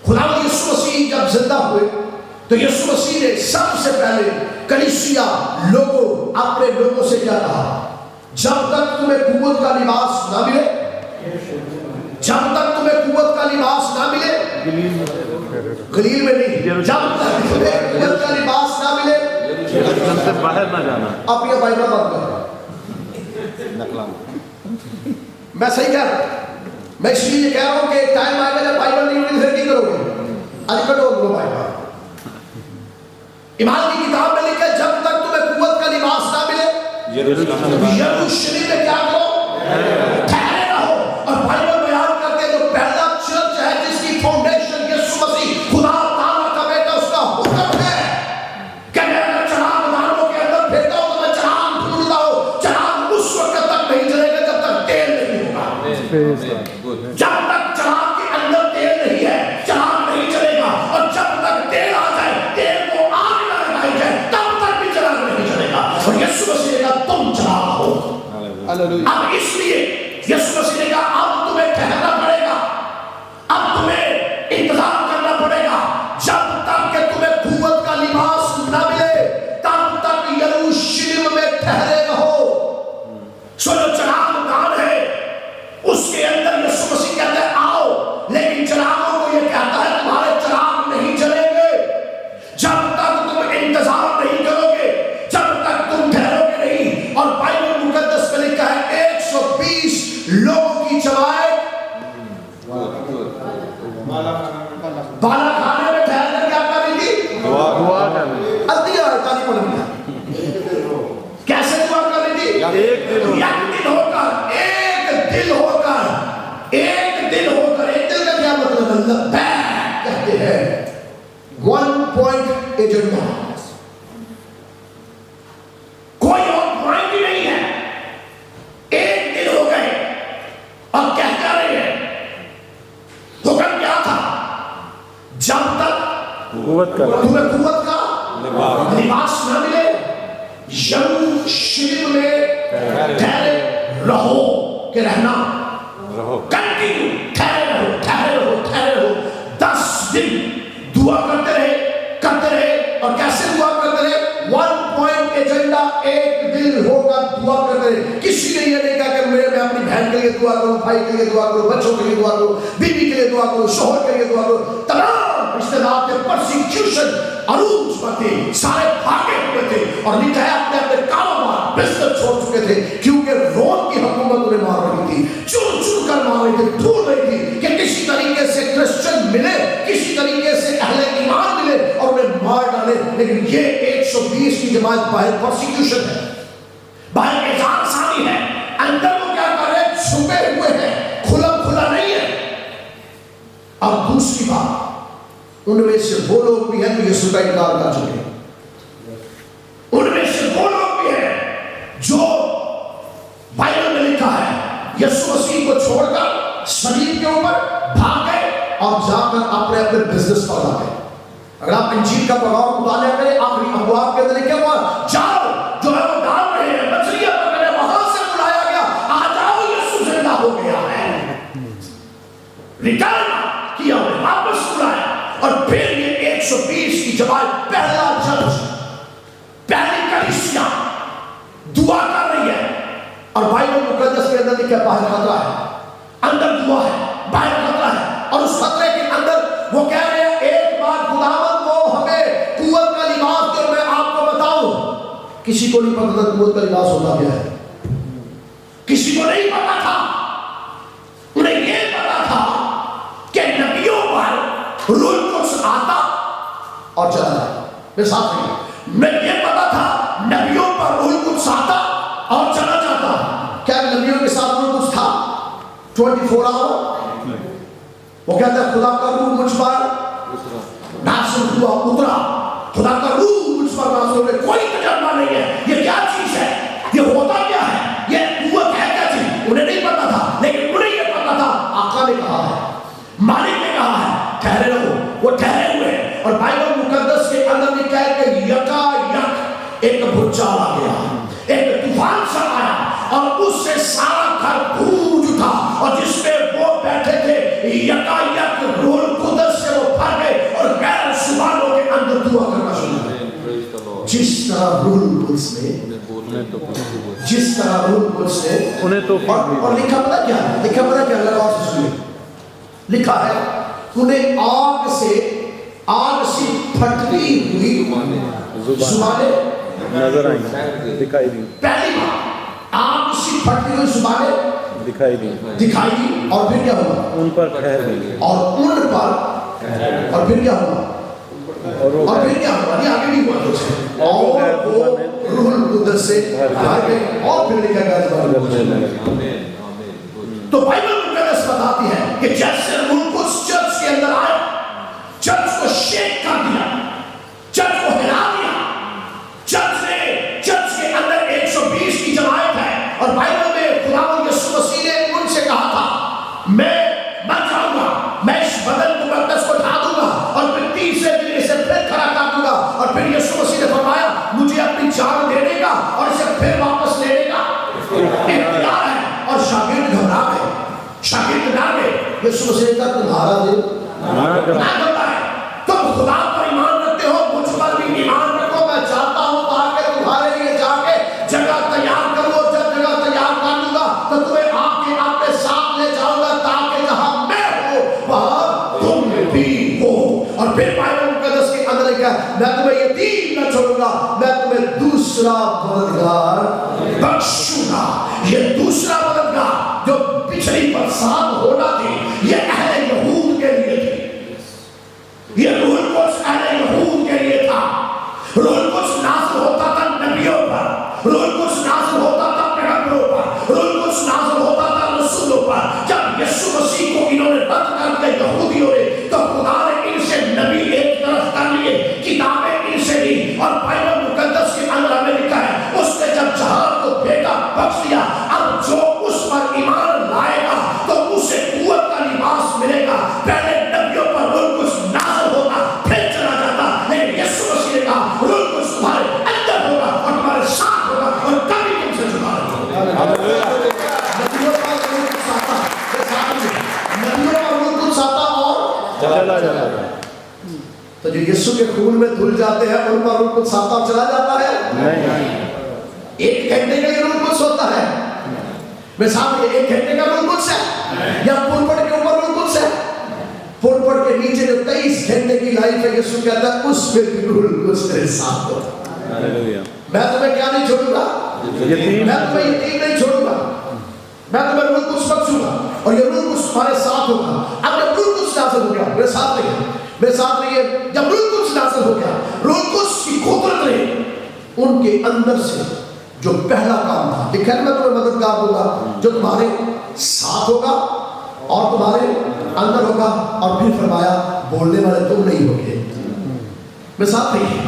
خداوند یسوع مسیح جب زندہ ہوئے تو یسوع مسیح نے سب سے پہلے کلیسیا لوگوں, اپنے لوگوں سے کیا کہا؟ جب تک تمہیں قوت کا لباس نہ ملے, جب تک تمہیں قوت کا لباس نہ ملے, گلیل میں نہیں, جب تک تمہیں قوت کا لباس نہ ملے سے باہر نہ جانا. آپ یہ بائبل بند کرو. میں صحیح کہہ رہا ہوں, میں اس لیے یہ کہہ رہا ہوں کہ ٹائم آئے گا جب بائبل نہیں ہوگی پھر کیا کرو گے؟ آج کٹو دو بائبل. ایمان کی کتاب میں لکھا ہے جب تک تمہیں قوت کا لباس نہ ملے یروشلم میں کیا کرو؟ ٹھہرے رہو. اور بائبل بیان کرتے ہیں جو پہلا چرچ ہے جس کی فاؤنڈیشن یسوع مسیح خدا تعالیٰ کا بیٹا, اس کا حکم ہے کہ میں اگر چراغ دانوں کے اندر پھیرتا ہوں تو میں چراغ ڈھونڈتا ہوں. چراغ اس وقت تک نہیں جلے گا جب تک تیل نہیں ہوگا. جب تک چراغ کے اندر تیل نہیں ہے چراغ نہیں چلے گا, اور جب تک تیل آ جائے, تیل کو آگ نہ لگائی جائے, تب تک بھی چراغ نہیں چلے گا. اور یسوع مسیح نے کہا تم چراغ ہو. اب اس لیے یسوع مسیح نے کہا اب تمہیں ٹھہرنا پڑے گا, اب تمہیں انتظار کرنا پڑے گا. جب تک کہ تمہیں قوت کا لباس نہ ملے تب تک یروشلم میں ٹھہرے رہو. سو جو چراغ دان ہے اس کے اندر یسوع مسیح کہتا ہے آؤ, لیکن چراغوں کو یہ کہتا ہے تمہارے چراغ نہیں جلیں گے جب تک تم انتظار نہیں کرو گے, جب تک تم ٹھہرو گے نہیں. اور بائبل مقدس میں لکھا ہے 120 لوگوں کی جماعت بالا کھانے میں ٹھہر کر کیا کر رہی تھی؟ دعا کر رہی تھی. ادھیا تالی پڑھ رہی تھی. کیسے دعا کر رہی تھی؟ ایک دن ہو کر ایک دل کا کیا مطلب ہے؟ لبیک کہتے ہیں, 1 پوائنٹ ایجنڈا. کوئی اور پوائنٹ ہی نہیں ہے, ایک دل ہو گئے اور کیا کہہ رہے ہیں؟ حکم کیا تھا؟ جب تک تمہیں قوت کا لباس نہ ملے یروشلم میں ٹھہرے رہو. کہ رہنا کنٹینیو ٹھہرے رہو. 10 دن دعا کرتے رہے اور کیسے دعا کرتے رہے؟ 1 پوائنٹ ایجنڈا, ایک دل ہو کر دعا کرتے رہے. کسی نے یہ نہیں کہا کہ میں اپنی بہن کے لیے دعا کروں, بھائی کے لیے دعا کروں, بچوں کے لیے دعا کروں, بیوی کے لیے دعا کروں, شوہر کے لیے دعا کروں. تمام رشتے دار کے پرسیکیوشن عروج پر تھے, سارے بھاگے ہوئے تھے اور لکھا ہے اپنے اپنے کاروبار بزنس چھوڑ چکے تھے کیونکہ روم کی حکومت انہیں مار رہی تھی, چور کر مار رہی تھی, ڈھونڈ رہی تھی کہ کسی طریقے سے کرسچن ملے, کسی طریقے سے اہل ایمان ملے اور انہیں مار ڈالے. لیکن یہ 120 کی جماعت باہر پرسیکیوشن ہے, باہر اعزاز ثانی ہے, اندر وہ کیا کر رہے ہیں؟ چھپے ہوئے ہیں, کھلا نہیں ہے. اب دوسری بات, ان میں سے وہ لوگ بھی ہیں جو یسوع کا انکار کر چکے ہیں. ان میں سے وہ لوگ بھی ہیں جو بائبل میں لکھا ہے یسوع مسیح کو چھوڑ کر صلیب کے اوپر بھاگ گئے اور جا کر اپنے بزنس پر آ گئے. اگر آپ انجیل کا پیغام مطالعہ کریں آخری ابواب کے اندر لکھا ہوا جال جو ہے وہ ڈال رہے ہیں مچھلیاں پکڑے وہاں سے بلایا گیا آ جاؤ یسوع زندہ ہو گیا ہے ریٹرن کیا انہیں واپس بلایا اور پھر یہ 120 کی جماعت پہلا جج پہلی کلیسیا دعا کر رہی ہے اور بائبل مقدس کے اندر لکھا باہر خطرہ ہے اندر دعا ہے باہر خطرہ ہے اور اس خطرے کے اندر وہ کہہ رہے ہیں ایک بار خداوند کو ہمیں قوت کا لباس دے اور میں آپ کو بتاؤں کسی کو نہیں پتا تھا قوت کا لباس ہوتا کیا ہے کسی کو نہیں پتا تھا انہیں یہ پتا تھا کہ نبیوں پر روح القدس آتا اور چلا جاتا میرے ساتھ رہیے میں یہ پتا تھا نبیوں پر روح القدس آتا اور چلا جاتا کیا نبیوں کے ساتھ روح القدس تھا 24 آور وہ کہتا ہے خدا کا روح مجھ پر نازل ہوا اترا خدا کا روح مجھ پر نازل ہوئے کوئی تجربہ نہیں ہے یہ کیا چیز ہے یہ ہوتا کیا ہے یہ قوت ہے کیا چیز انہیں نہیں پتا تھا لیکن انہیں یہ پتا تھا آقا نے کہا ہے مالک نے کہا ہے ٹھہرے رہو وہ ٹھہرے ہوئے اور بائبل مقدس کے اندر لکھا ہے کہ یکا یک ایک بھوچال آ گیا ایک طوفان سا آیا اور اس سے سارا گھر گونج اٹھا اور جس میں وہ بیٹھے تھے یکا یک روح القدس سے وہ بھر گئے اور غیر زبانوں کے اندر دعا کرنا شروع کیا جس طرح روح القدس نے جس طرح روح القدس نے اور لکھا پتہ کیا لکھا پتہ کیا اللہ اور سے سنیے لکھا ہے انہیں آگ سے پھٹتی ہوئی زبانیں نظر آئیں دکھائی دی پہلی بار آگ سے پھٹتی ہوئی زبانیں دکھائی دی اور پھر کیا ہوا ان پر ٹھہر گئی اور ان پر اور پھر کیا ہوا اور پھر کیا ہوا یہ آگے نہیں ہوا کچھ اور وہ روح القدس سے بھر گئے اور پھر لکھا گیا تو بائبل مقدس بتاتی ہے کہ جیسے روح القدس چرچ کے اندر آئے چرچ کو شیک کر دیا چرچ کو ہلا دیا چرچ کے اندر 120 کی جماعت ہے اور بائبل میں خداوند یسوع مسیح نے ان سے کہا تھا میں مر جاؤں گا میں اس بدن مقدس کو اٹھا دوں گا اور پھر تیسرے دن اسے پھر کھڑا کر دوں گا اور پھر یسوع مسیح نے فرمایا مجھے اپنی جان دینے کا اور اسے پھر واپس لینے کا اختیار ہے اور شاگرد گھبرا گئے شاگرد ڈر گئے یسوع مسیح نے کہا تمہارا دل نہ گھبرائے تم خدا پر ایمان رکھتے ہو مجھ پر بھی ایمان رکھو میں چاہتا ہوں تاکہ تمہارے لیے جا کے جگہ تیار کرو جب جگہ تیار کر دوں گا تو تمہیں آپ کے اپنے ساتھ لے جاؤں گا تاکہ جہاں میں ہوں وہاں تم بھی ہو اور پھر بائبل مقدس کے اندر لکھا ہے میں تمہیں یتیم نہ چھوڑوں گا میں تمہیں دوسرا مددگار بخشوں گا یہ دوسرا مددگار جو پچھلی برسات ہونا تھی یہ اہل یہود کے لیے تھی یہ روح القدس اہل یہود کے لیے تھا روح القدس نازل ہوتا تھا نبیوں پر روح القدس نازل ہوتا تھا پیغمبروں پر روح القدس نازل ہوتا تھا رسولوں پر جب یسوع مسیح کو انہوں نے رد کر دیا یہودیوں نے تو خدا نے ان سے نبی ایک طرف کر لیے کتابیں ان سے لی اور بائبل مقدس کے اندر ہمیں لکھا ہے اس نے جب جہان کو بیٹا بخش دیا اب جو اس پر ایمان لائے گا تو اسے قوت کا لباس ملے گا پہلے نبیوں پر روح القدس نازل ہوتا پھر چلا جاتا لیکن یسوع مسیح نے کہا روح القدس تمہارے اندر ہوگا اور تمہارے ساتھ ہوگا اور کبھی تم سے جدا نہیں ہوگا نبیوں پر روح القدس آتا نبیوں پر روح القدس آتا اور چلا جاتا تو جو یسوع کے خون میں دھل جاتے ہیں ان پر روح القدس آتا اور چلا جاتا ہے نہیں ایک گھنٹے کا یہ روح القدس ہوتا ہے میں سامنے ایک گھنٹے کا روح القدس ہے یا پلپٹ کے اوپر روح القدس ہے پلپٹ کے نیچے جو 23 گھنٹے کی لائف ہے یسوع کہتا ہے اس میں بھی روح القدس تیرے ساتھ ہوتا ہاللویا میں تمہیں کیا نہیں چھوڑوں گا یتیم میں تمہیں یتیم نہیں چھوڑوں گا میں تمہیں روح القدس بخشوں گا اور یہ روح القدس تمہارے ساتھ ہوگا اب جب روح القدس نازل ہو گیا میرے ساتھ رہیے جب روح القدس نازل ہو گیا روح القدس کی قدرت نے ان کے اندر سے جو پہلا کام تھا لکھا ہے میں تمہیں مددگار دوں گا جو تمہارے ساتھ ہوگا اور تمہارے اندر ہوگا اور پھر فرمایا بولنے والے تم نہیں ہوگے میں ساتھ رہیے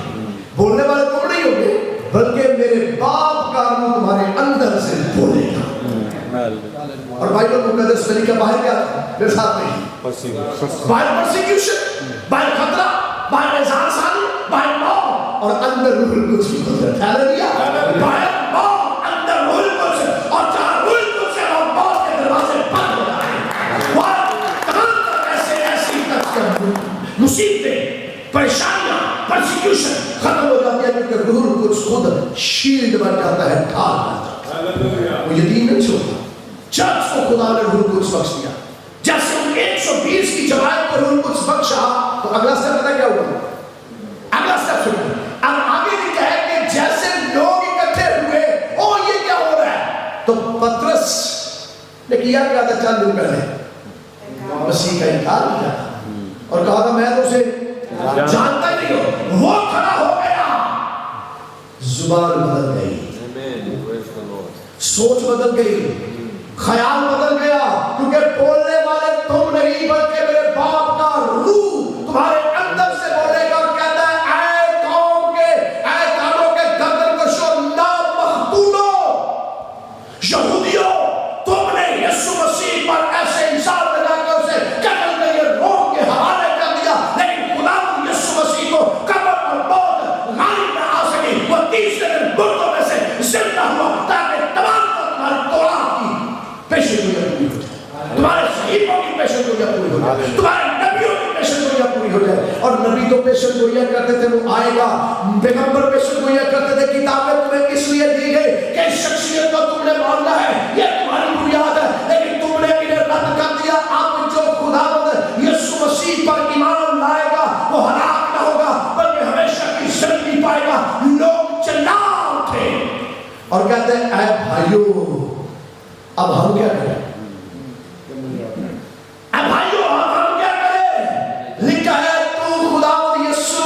بولنے والے تم نہیں ہوگے بلکہ میرے باپ کا روح تمہارے اندر سے بولے گا اور بائبل مقدس میں لکھا باہر کیا تھا میرے ساتھ رہیے باہر پرسیکیوشن باہر خطرہ باہر और अंदर रूह कुछ की कुदरत। हालेलुया। बाहर मौत, अंदर रूह कुछ, और जहां रूह कुछ है वहां मौत के दरवाजे बंद हो जाते हैं। वहां तमाम ऐसी मुसीबतें, परेशानियां, परसिक्यूशन खत्म हो जाती है, क्योंकि रूह कुछ खुद शील्ड बन जाता है, ढाल बन जाता है। वो यकीन नहीं छोड़ता। चर्च को खुदा ने रूह कुछ बख्श दिया। जैसे 120 की जमात पर रूह कुछ बख्शा, तो अगला स्टेप पता क्या हुआ? अगला स्टेप सुनिए। अब आगे लिखा है कि जैसे लोग इकट्ठे हुए, ओ ये क्या हो रहा है? तो पतरस ने किया क्या था? 4 दिन पहले मसीह का इनकार किया और कहा था मैं तो उसे जानता ही नहीं हूं। वो खड़ा हो गया, जुबान बदल गई, सोच बदल गई, ख्याल बदल गया, क्योंकि बोलने वाले तुम नहीं बल्कि मेरे बाप का रूह तुम्हारे अंदर से बोलेगा और कहता है ऐ कौम के, ऐ कानों के गर्दनकशों, नामख्तूनो, यहूदियों, तुमने यीशु मसीह पर ऐसे इल्जाम लगाकर उसे कत्ल के लिए रोम के हवाले कर दिया, लेकिन खुदा ने यीशु मसीह को कब्र और मौत गालिब न आ सकी। वो 30 दिन मुर्दों में से जिंदा हुआ ताकि तमाम तुम्हारी तौरात की पेशेंगोइयां पूरी हो जाए, तुम्हारे सहीफों की पेशेंगोइयां पूरी हो जाए, तुम्हारे नबियों की पेशेंगोइयां पूरी हो जाए। और नबी तो पेशेंगोइयां करते थे, वो आएगा, पैगंबर पेशेंगोइयां करते थे, किताबें तुम्हें इसलिए दी गई कि इस शख्सियत को तुमने मानना है, ये तुम्हारी बुनियाद है, लेकिन तुमने इन्हें रद्द कर दिया। अब जो खुदावंद यीशु मसीह पर ईमान लाएगा वो हलाक न होगा बल्कि हमेशा की जिंदगी पाएगा। लोग चिल्ला उठे और कहते हैं ऐ भाइयों, अब हम क्या करें? अब भाइयों अब हम क्या करें? लिखा है तू खुदावंद यीशु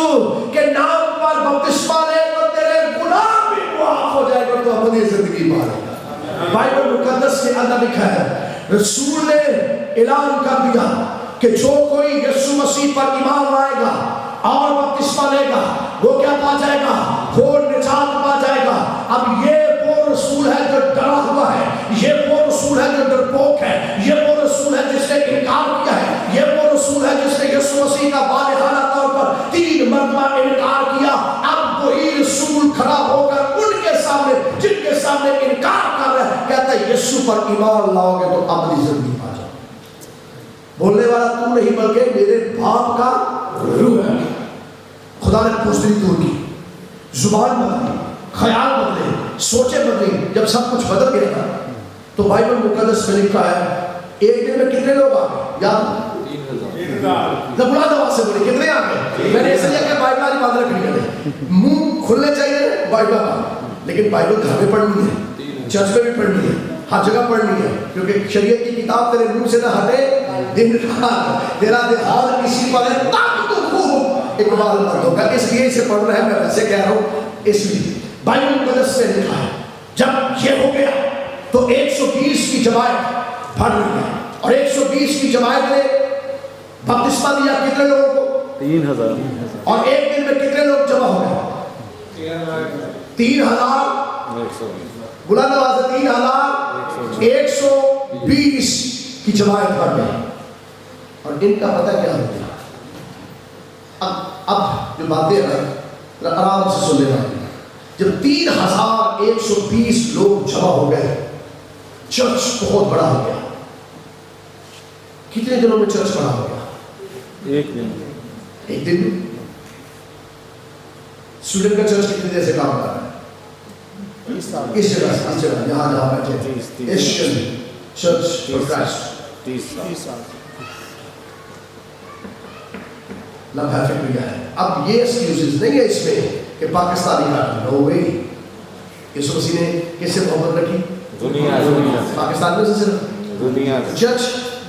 के नाम पर बपतिस्मा ले तो तेरे गुनाह भी माफ हो जाएगा, तो अपनी जिंदगी पाएगा। बाइबल मुकद्दस के अंदर लिखा है, रसूल ने ऐलान कर दिया कि जो कोई यीशु मसीह पर ईमान लाएगा और बपतिस्मा लेगा वो क्या पा जाएगा? वो निजात पा जाएगा। अब ये वो रसूल है जो डरा हुआ है, ये वो रसूल है जो डरपोक है, ये वो रसूल है जिसने इनकार किया है, ये वो रसूल है जिसने यीशु मसीह का वालिहाना तौर पर 3 मरतबा इनकार किया। अब वही रसूल खड़ा होकर उनके सामने, जिनके सामने इनकार कर रहा है, कहता है यीशु पर ईमान लाओगे तो अपनी जिंदगी पा जाओगे। बोलने वाला तू नहीं बल्कि मेरे बाप का रूह है। खुदा ने पूछड़ी दूर की, जुबान बदली, ख्याल बदले, सोचे बदली। जब सब कुछ बदल गया तो बाइबल मुकद्दस में लिखा है एक दिन में कितने लोग आ गए? याद? 3000। बुला दवा से बोले कितने आ गए? मैंने इसलिए कि बाइबल आज बात रखनी है, मुंह खुलने चाहिए बाइबल का, लेकिन बाइबल घर में पढ़नी है, चर्च में भी पढ़नी है, हर जगह पढ़नी है, क्योंकि शरीयत की किताब तेरे मुंह से ना हटे दिन रात, तेरा ध्यान इसी पर है तब तू खूब इकबाल मत होगा। इसलिए इसे पढ़ रहे हैं, मैं वैसे कह रहा हूँ इसलिए। बाइबल मुकद्दस में लिखा है जब ये हो गया तो 120 की जमात भर रही है, और 120 की जमात ने बपतिस्मा दिया कितने लोगों को? 3000। और एक दिन में कितने लोग जमा हो गए? 3000। बुलंद आवाज से 3120 की जमात भर गई। और इनका पता क्या हो गया? अब जो बातें हैं आराम से सुन लेना। जब 3120 लोग जमा हो गए, चर्च बहुत बड़ा हो गया। कितने दिनों में चर्च बड़ा हो गया? एक दिन। एक दिन में। स्वीडन का चर्च कितने देर से काम कर रहा है? इस जगह यहाँ जहाँ बैठे एशियन चर्च फॉर क्राइस्ट 30 साल। लम्हा फिक्रिया है। अब ये एक्सक्यूजेस नहीं है इसमें कि पाकिस्तानी का नो वे। यीशु मसीह ने किससे मोहब्बत रखी? दुनिया। पाकिस्तान में से दुनिया। चर्च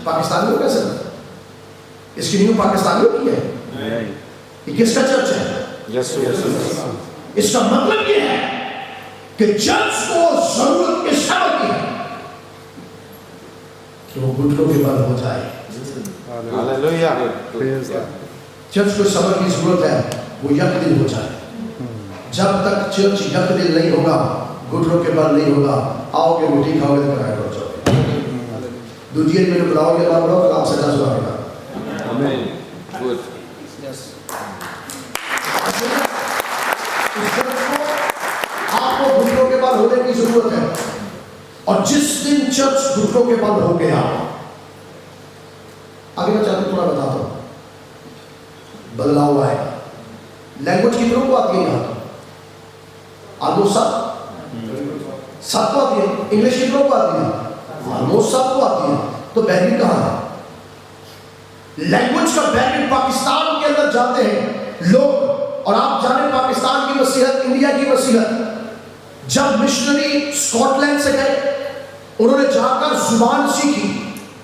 पाकिस्तानियों का सिर्फ, इसकी न्यू पाकिस्तानियों की है। ये किसका चर्च है? यीशु। इसका मतलब ये है कि चर्च को जरूरत इस समय की है कि वो घुटनों के बल हो जाए। हालेलुया। चर्च को समय की जरूरत है, वो यकदिल हो जाए। जब तक चर्च यकदिल नहीं होगा, घुटनों के बल नहीं होगा, आओगे रोटी खाओगे तो कराए हो जाओगे। दूसरी में बुलाओगे अल्लाह बुलाओ तो आप सजा सुनाएगा। आमीन। गुड। इस चर्च को आपको घुटनों के बल होने की जरूरत है। और जिस दिन चर्च घुटनों के बल हो गया, आगे मैं चाहता थोड़ा बताता हूं, बदलाव आएगा। लैंग्वेज कितनों को आती है यहाँ? ऑलमोस्ट सात को आती है। इंग्लिश कितनों को आती है? ऑलमोस्ट सात को आती है। तो बैरियर कहाँ है? लैंग्वेज का बैरियर पाकिस्तान के अंदर जाते हैं लोग, और आप जाने पाकिस्तान की मसीहत, इंडिया की मसीहत, जब मिशनरी स्कॉटलैंड से गए, उन्होंने जाकर जुबान सीखी।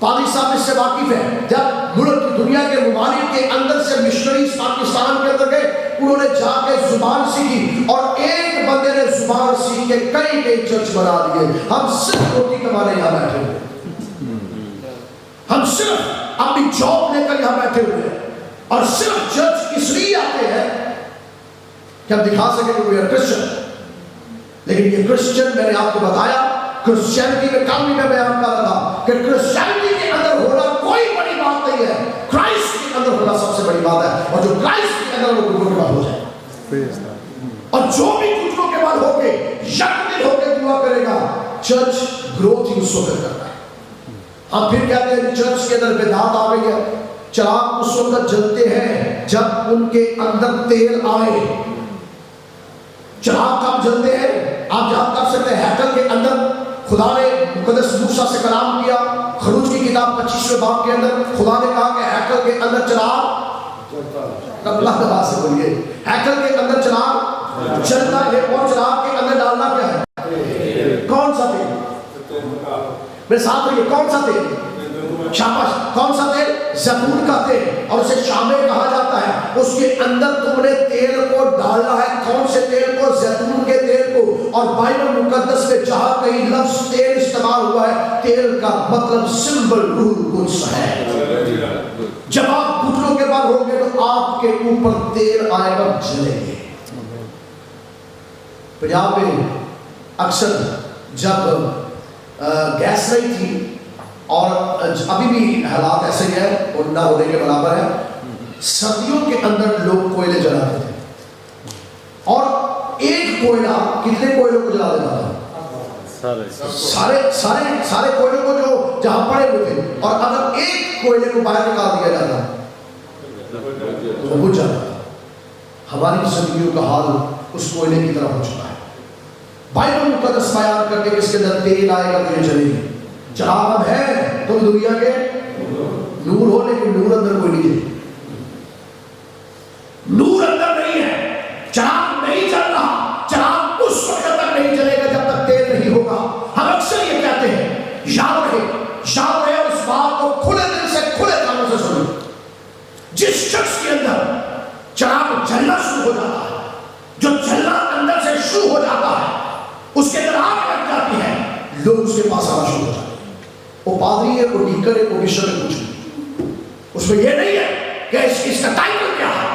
पादरी साहब इससे वाकिफ है। जब मुल्क दुनिया के ममालिक के अंदर से मिशनरी पाकिस्तान के अंदर गए, उन्होंने जाके जुबान सीखी, और एक बंदे ने जुबान सीख के कई कई चर्च बना दिए। हम सिर्फ रोटी कमाने यहाँ बैठे हुए, हम सिर्फ अपनी जॉब लेकर यहाँ बैठे हुए हैं, और सिर्फ चर्च इसलिए आते हैं कि हम दिखा सके कि वी आर क्रिश्चियन। लेकिन ये क्रिश्चियन, मैंने आपको बताया, क्रिश्चियनिटी में कल भी मैं बयान कर रहा था कि क्रिश्चियनिटी के अंदर होना कोई बड़ी बात नहीं है, क्राइस्ट के अंदर होना सबसे बड़ी बात है। और जो क्राइस्ट के अंदर, वो घुटनों के बाद हो जाए, और जो भी घुटनों के बाद होके यकीन होके दुआ करेगा, चर्च ग्रोथ ही उस वक्त करता है। हम फिर कहते हैं चर्च के अंदर बेदात आ गई है। चिराग उस वक्त जलते हैं जब उनके अंदर तेल आए। चिराग कब जलते हैं? आप याद कर सकते हैं, हैकल के अंदर खुदा ने मुकद्दस मूसा से कलाम किया। खरूज की किताब 25वें बाब के अंदर खुदा ने कहा कि हैकल के अंदर चिराग, अल्लाह से बोलिए, हैकल के अंदर चिराग जलता है। और चिराग के अंदर डालना क्या है? कौन सा तेल? मेरे साथ रहिए, कौन सा तेल? शाबाश, कौन सा तेल? ज़ैतून का तेल। और उसे शामे कहा जाता है। उसके अंदर तुमने तेल को डालना है। कौन से तेल को? ज़ैतून के तेल को। और बाइबल मुकद्दस में जहां कहीं लफ्ज तेल इस्तेमाल हुआ है, तेल का मतलब सिंबल रूह कुद्स है। जब आप घुटनों के बाद होंगे तो आपके ऊपर तेल आएगा, जलेंगे। पंजाब में अक्सर जब गैस नहीं थी, और अभी भी हालात ऐसे ही है और ना होने के बराबर है, सर्दियों के अंदर लोग कोयले जलाते थे। और एक कोयला कितने कोयलों को जला देता था? सारे कोयलों को जो जहां पड़े हुए थे। और अगर एक कोयले को बाहर निकाल दिया जाता तो बुझ जाता था। हमारी जिंदगियों का हाल उस कोयले की तरह हो चुका है। बाइबल मुकद्दस बयान करके किसके अंदर तेल आएगा तो ये जलेगी। चिराग है तो दुनिया के नूर हो, लेकिन नूर अंदर कोई नहीं है। नूर अंदर नहीं है, चिराग नहीं जल रहा। चिराग उस वक्त तक नहीं जलेगा जब तक तेल नहीं होगा। हम अक्सर ये कहते हैं, याद रहे और इस बात को खुले दिल से, खुले कानों से सुनो। जिस शख्स के अंदर चिराग जलना शुरू हो जाता है, जो जलना अंदर से शुरू हो जाता है, उसके अंदर आग लग जाती है, लोग उसके पास आना शुरू हो जाते हैं। वो पादरी है, वो डीकर है, वो बिशप है, कुछ नहीं। उसमें ये नहीं है कि इसका टाइटल क्या है।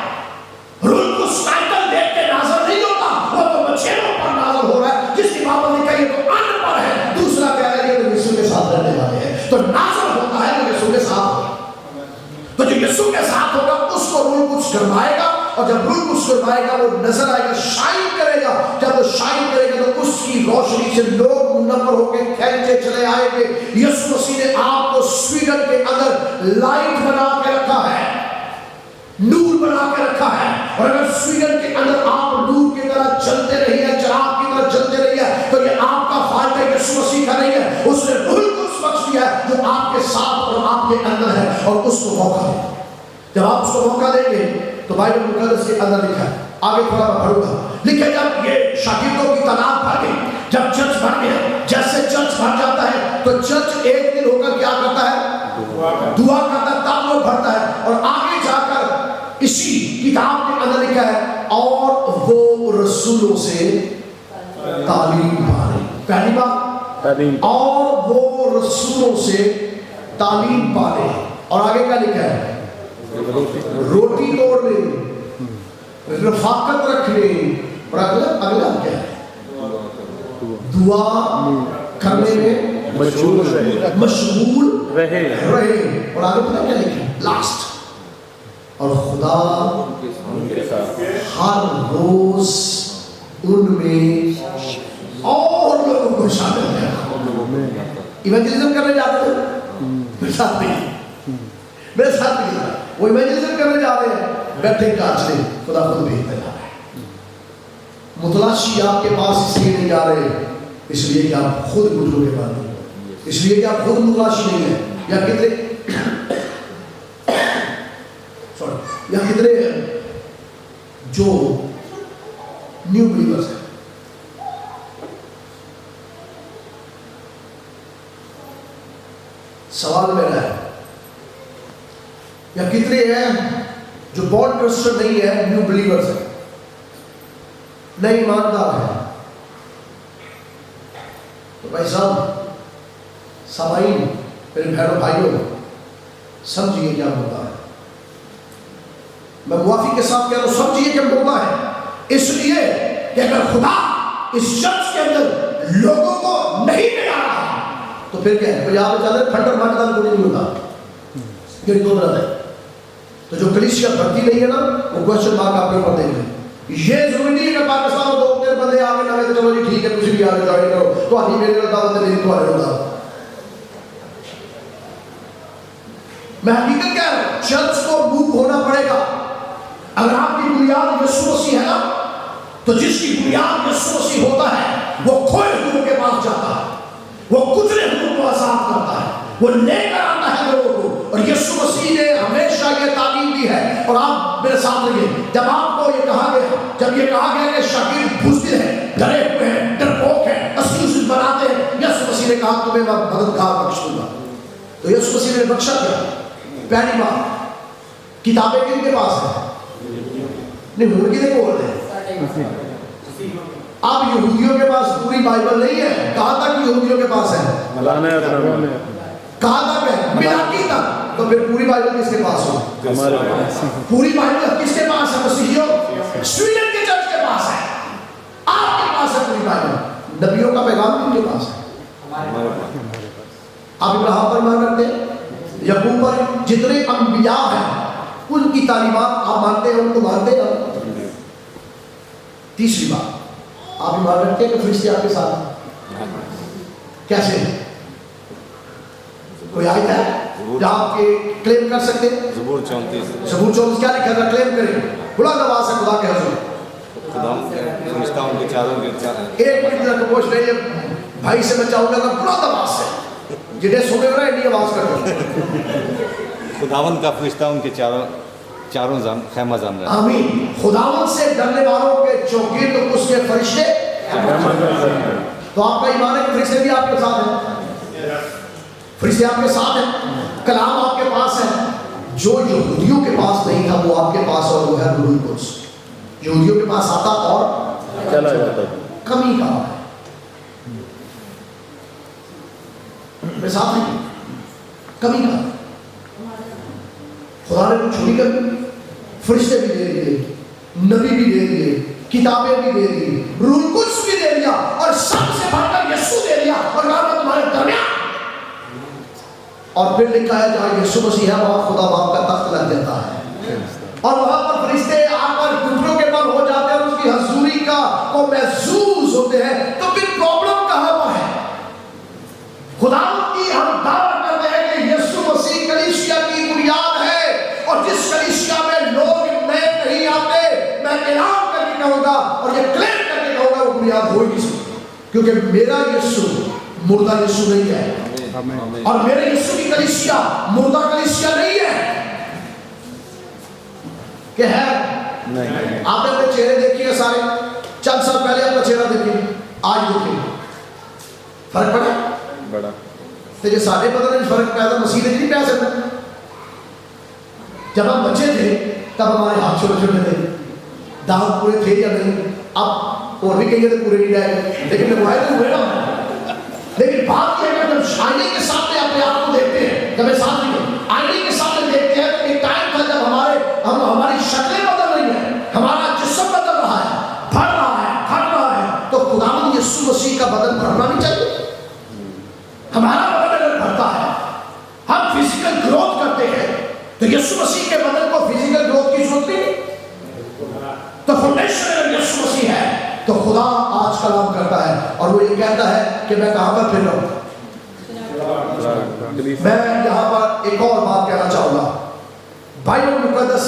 रूल को टाइटल देख के नाज़र नहीं होता, वो तो बच्चों पर नाज़र हो रहा है। जिसकी बाबत ने कही तो अनपढ़ है, दूसरा कह रहा है तो यीशु के साथ रहने वाले हैं, तो नाज़र होता है तो यीशु के साथ। तो जो यीशु के साथ होगा उसको रूल कुछ करवाएगा, और जब रूल कुछ करवाएगा वो नजर आएगा, शाइन करेगा। जब वो शाइन करेगा तो उसकी रोशनी से लोग नंबर होकर खेलते चले आएंगे। यीशु मसीह ने आपको स्वीडन के अंदर लाइट बना के रखा है, नूर बना के रखा है। और अगर स्वीडन के अंदर आप नूर की तरह चलते रहिए, चिराग की तरह चलते रहिए, तो ये आपका फायदा यीशु मसीह का नहीं है। उसने रूह को बख्श दिया है जो आपके साथ और आपके अंदर है, और उसको मौका दें। जब आप उसको मौका देंगे तो बाइबल मुकद्दस के अंदर लिखा है, आगे थोड़ा मैं पढ़ूंगा, लिखे जब ये शागिर्दों की तादाद बढ़ गई, जब चर्च बढ़ गया, जैसे चर्च बढ़ जाता है तो चर्च एक दिन होकर क्या करता है? दुआ करता है, तब वो बढ़ता है। और आगे जाकर इसी किताब के अंदर लिखा है, और वो रसूलों से तालीम पा रही। पहली बात, और वो रसूलों से तालीम पा रहे। और आगे क्या लिखा है? रोटी तोड़ने, रफाकत रखने, और अगला क्या है? दुआ करने में मशगूल रहे। और आगे पता क्या लिखे? लास्ट, और खुदा हर रोज ایونجلزم کرنے جاتے تھے میرے ساتھ نہیں وہ ایونجلزم کرنے جا رہے ہیں بیٹھے کاج لے خدا خود بھیجتا جا رہا ہے. متلاشی آپ کے پاس اس لیے نہیں جا رہے اس لیے کہ آپ خود گزرو کے بعد نہیں ہو, اس لیے کہ آپ خود متلاشی نہیں ہیں. یا کتنے جو نیو بلیورز ہیں سوال میرا ہے, یا کتنے ہیں جو بورن کرسچن نہیں ہے نیو بلیورز ہیں نہیں ایماندار ہے. تو بھائی صاحب سامعین میرے بہنوں بھائیوں سمجھیے کیا ہوتا ہے. میں معافی کے ساتھ کہہ رہا ہوں سمجھیے کیا ہوتا ہے. اس لیے کہ اگر خدا اس چرچ کے اندر لوگوں کو نہیں ملا رہا تو پھر کیا ہے, یہاں پہ چل رہے پھنڈر مٹدان کو نہیں ہوتا. یہ دو برد ہے. تو جو کلیسیا بھرتی نہیں ہے نا وہ کوشچن مارک آپ کے اوپر دیں گے. یہ ضروری نہیں ہے کہ پاکستان میں 2-3 بندے آگے نہ تو چلو جی ٹھیک ہے تسی بھی آگے جوائن کرو تو آدھی میرے دعوت ہے میری تو آگے دعوت. میں حقیقت کہہ رہا ہوں چرچ کو موو ہونا پڑے گا. اگر آپ کی بنیاد یسوع مسیح ہے نا تو جس کی بنیاد یسوع مسیح ہوتا ہے وہ کھوئے ہوئے کے پاس جاتا ہے, وہ کچرے ہوئے کو آزاد کرتا ہے, وہ لے کر آتا ہے لوگوں کو. اور یسوع مسیح نے ہمیشہ یہ تعلیم دی ہے. اور آپ میرے ساتھ رہیے, جب آپ کو یہ کہا گیا, جب یہ کہا گیا کہ شاگرد بزدل ہیں, ڈرے ہوئے ہیں, ڈرپوک ہیں, ایکسکیوزز بناتے ہیں, یسوع مسیح نے کہا تمہیں میں مددگار بخش دوں گا. تو یسوع مسیح نے بخشا کیا؟ پہلی بات کتابیں کن کے پاس ہیں؟ نہیں ان کی نہیں بول رہے. اب یہودیوں کے پاس پوری بائبل نہیں ہے. کہاں تک یہودیوں کے پاس ہے؟ کہاں تک ہے؟ ملاکی تک. تو پھر پوری بائبل کس کے پاس ہو؟ پوری بائبل کس کے پاس ہے؟ مسیحیوں سویڈن کے چرچ کے پاس ہے. آپ کے پاس ہے پوری بائبل. نبیوں کا پیغام کن کے پاس ہے؟ آپ ابراہیم پر ایمان رکھتے ہیں, یعقوب پر, جتنے انبیاء ہیں ان کی تعلیمات آپ مانتے ہیں, ان کو مانتے ہیں. تیسری بات آپ ایمان رکھتے ہیں کہ فرشتے آپ کے ساتھ ہیں. کیسے؟ کوئی آیت ہے جو آپ کے کلیم کر سکتے ہیں؟ زبور 34 زبور 34 کیا لکھا ہے؟ کلیم کریں بلند آواز سے خدا کے حضور. خدا فرشتوں کے چاروں کے ایک منٹ تک پوچھ رہے ہیں بھائی سے میں چاہوں گا کہ بلند آواز سے جنہیں سنے رہا ہے اتنی آواز کرتے. خداوند کا فرشتہ ان کے چاروں خیمہ جان رہا ہے. آمین. خداوند سے ڈرنے والوں کے چوگرد اس کے فرشتے. تو آپ کا ایمان ہے کہ فرشتے بھی آپ کے ساتھ ہیں, فرشتے آپ کے ساتھ ہیں, کلام آپ کے پاس ہے. جو یہودیوں کے پاس نہیں تھا وہ آپ کے پاس, اور وہ ہے روح القدس. یہودیوں کے پاس آتا اور چلا جاتا. کمی کا ہے. میں ساتھ نہیں کمی کا خدا نے کچھ چھوڑی کر دی. فرشتے بھی دے دیے, نبی بھی دے دیے, کتابیں بھی دے دی, روح القدس بھی دے دیا, اور سب سے بڑھ کر یسوع دے دیا. اور کہا میں تمہارے درمیان. اور پھر لکھا ہے جہاں یسوع مسیح ہے وہاں خدا باپ کا تخت لگ جاتا ہے, اور وہاں پر فرشتے آ کر گھٹنوں کے بل ہو جاتے ہیں اور اس کی حضوری کا کو محسوس ہوتے ہیں. تو پھر پرابلم کہاں پر ہے؟ خدا کی ہم دعویٰ کرتے ہیں کہ یسوع مسیح کلیسیا کی بنیاد ہے, اور جس کلیسیا میں لوگ نئے نہیں آتے, میں اعلان کر کے کہوں گا اور یہ کلیم کر کے کہوں گا وہ بنیاد ہو ہی نہیں سکتی. کیونکہ میرا یسوع مردہ یسوع نہیں ہے, اور میرے یسوع کی کلیسیا مردہ کلیسیا نہیں ہے. کہ ہے آپ نے اپنے چہرے دیکھیے سارے, چند سال پہلے اپنا چہرہ دیکھیے, آج دیکھیے, فرق پڑا بڑا. تو یہ سارے بدلنے میں فرق پیدا مسیح نے نہیں پیا سکتا. جب ہم بچے تھے تب ہمارے ہاتھ چھوٹے چھوٹے تھے, دانت پورے تھے یا نہیں. اب اور بھی کہیں تو پورے نہیں رہے, لیکن وہ تو ہوئے نا. لیکن بات یہ ہے کہ جب آئینے کے سامنے اپنے آپ کو دیکھتے ہیں, جب ساتھ نہیں آئینے کے سامنے دیکھتے ہیں, تو ایک ٹائم تھا جب ہماری شکلیں بدل رہی ہیں, ہمارا جسم بدل رہا ہے, بڑھ رہا ہے, گھٹ رہا ہے. تو خداوند یسوع مسیح کا بدن بڑھنا نہیں چاہیے. ہمارا بدن اگر بڑھتا ہے, ہم فزیکل گروتھ کرتے ہیں, تو یسوع مسیح کے بدن کو فزیکل گروتھ کی ضرورت نہیں. تو فاؤنڈیشن اگر یسوع مسیح ہے تو خدا آج کلام کرتا ہے, اور وہ یہ کہتا ہے کہ میں کہاں پر پھر رہا ہوں. میں یہاں پر ایک اور بات کہنا چاہوں گا. بائبل مقدس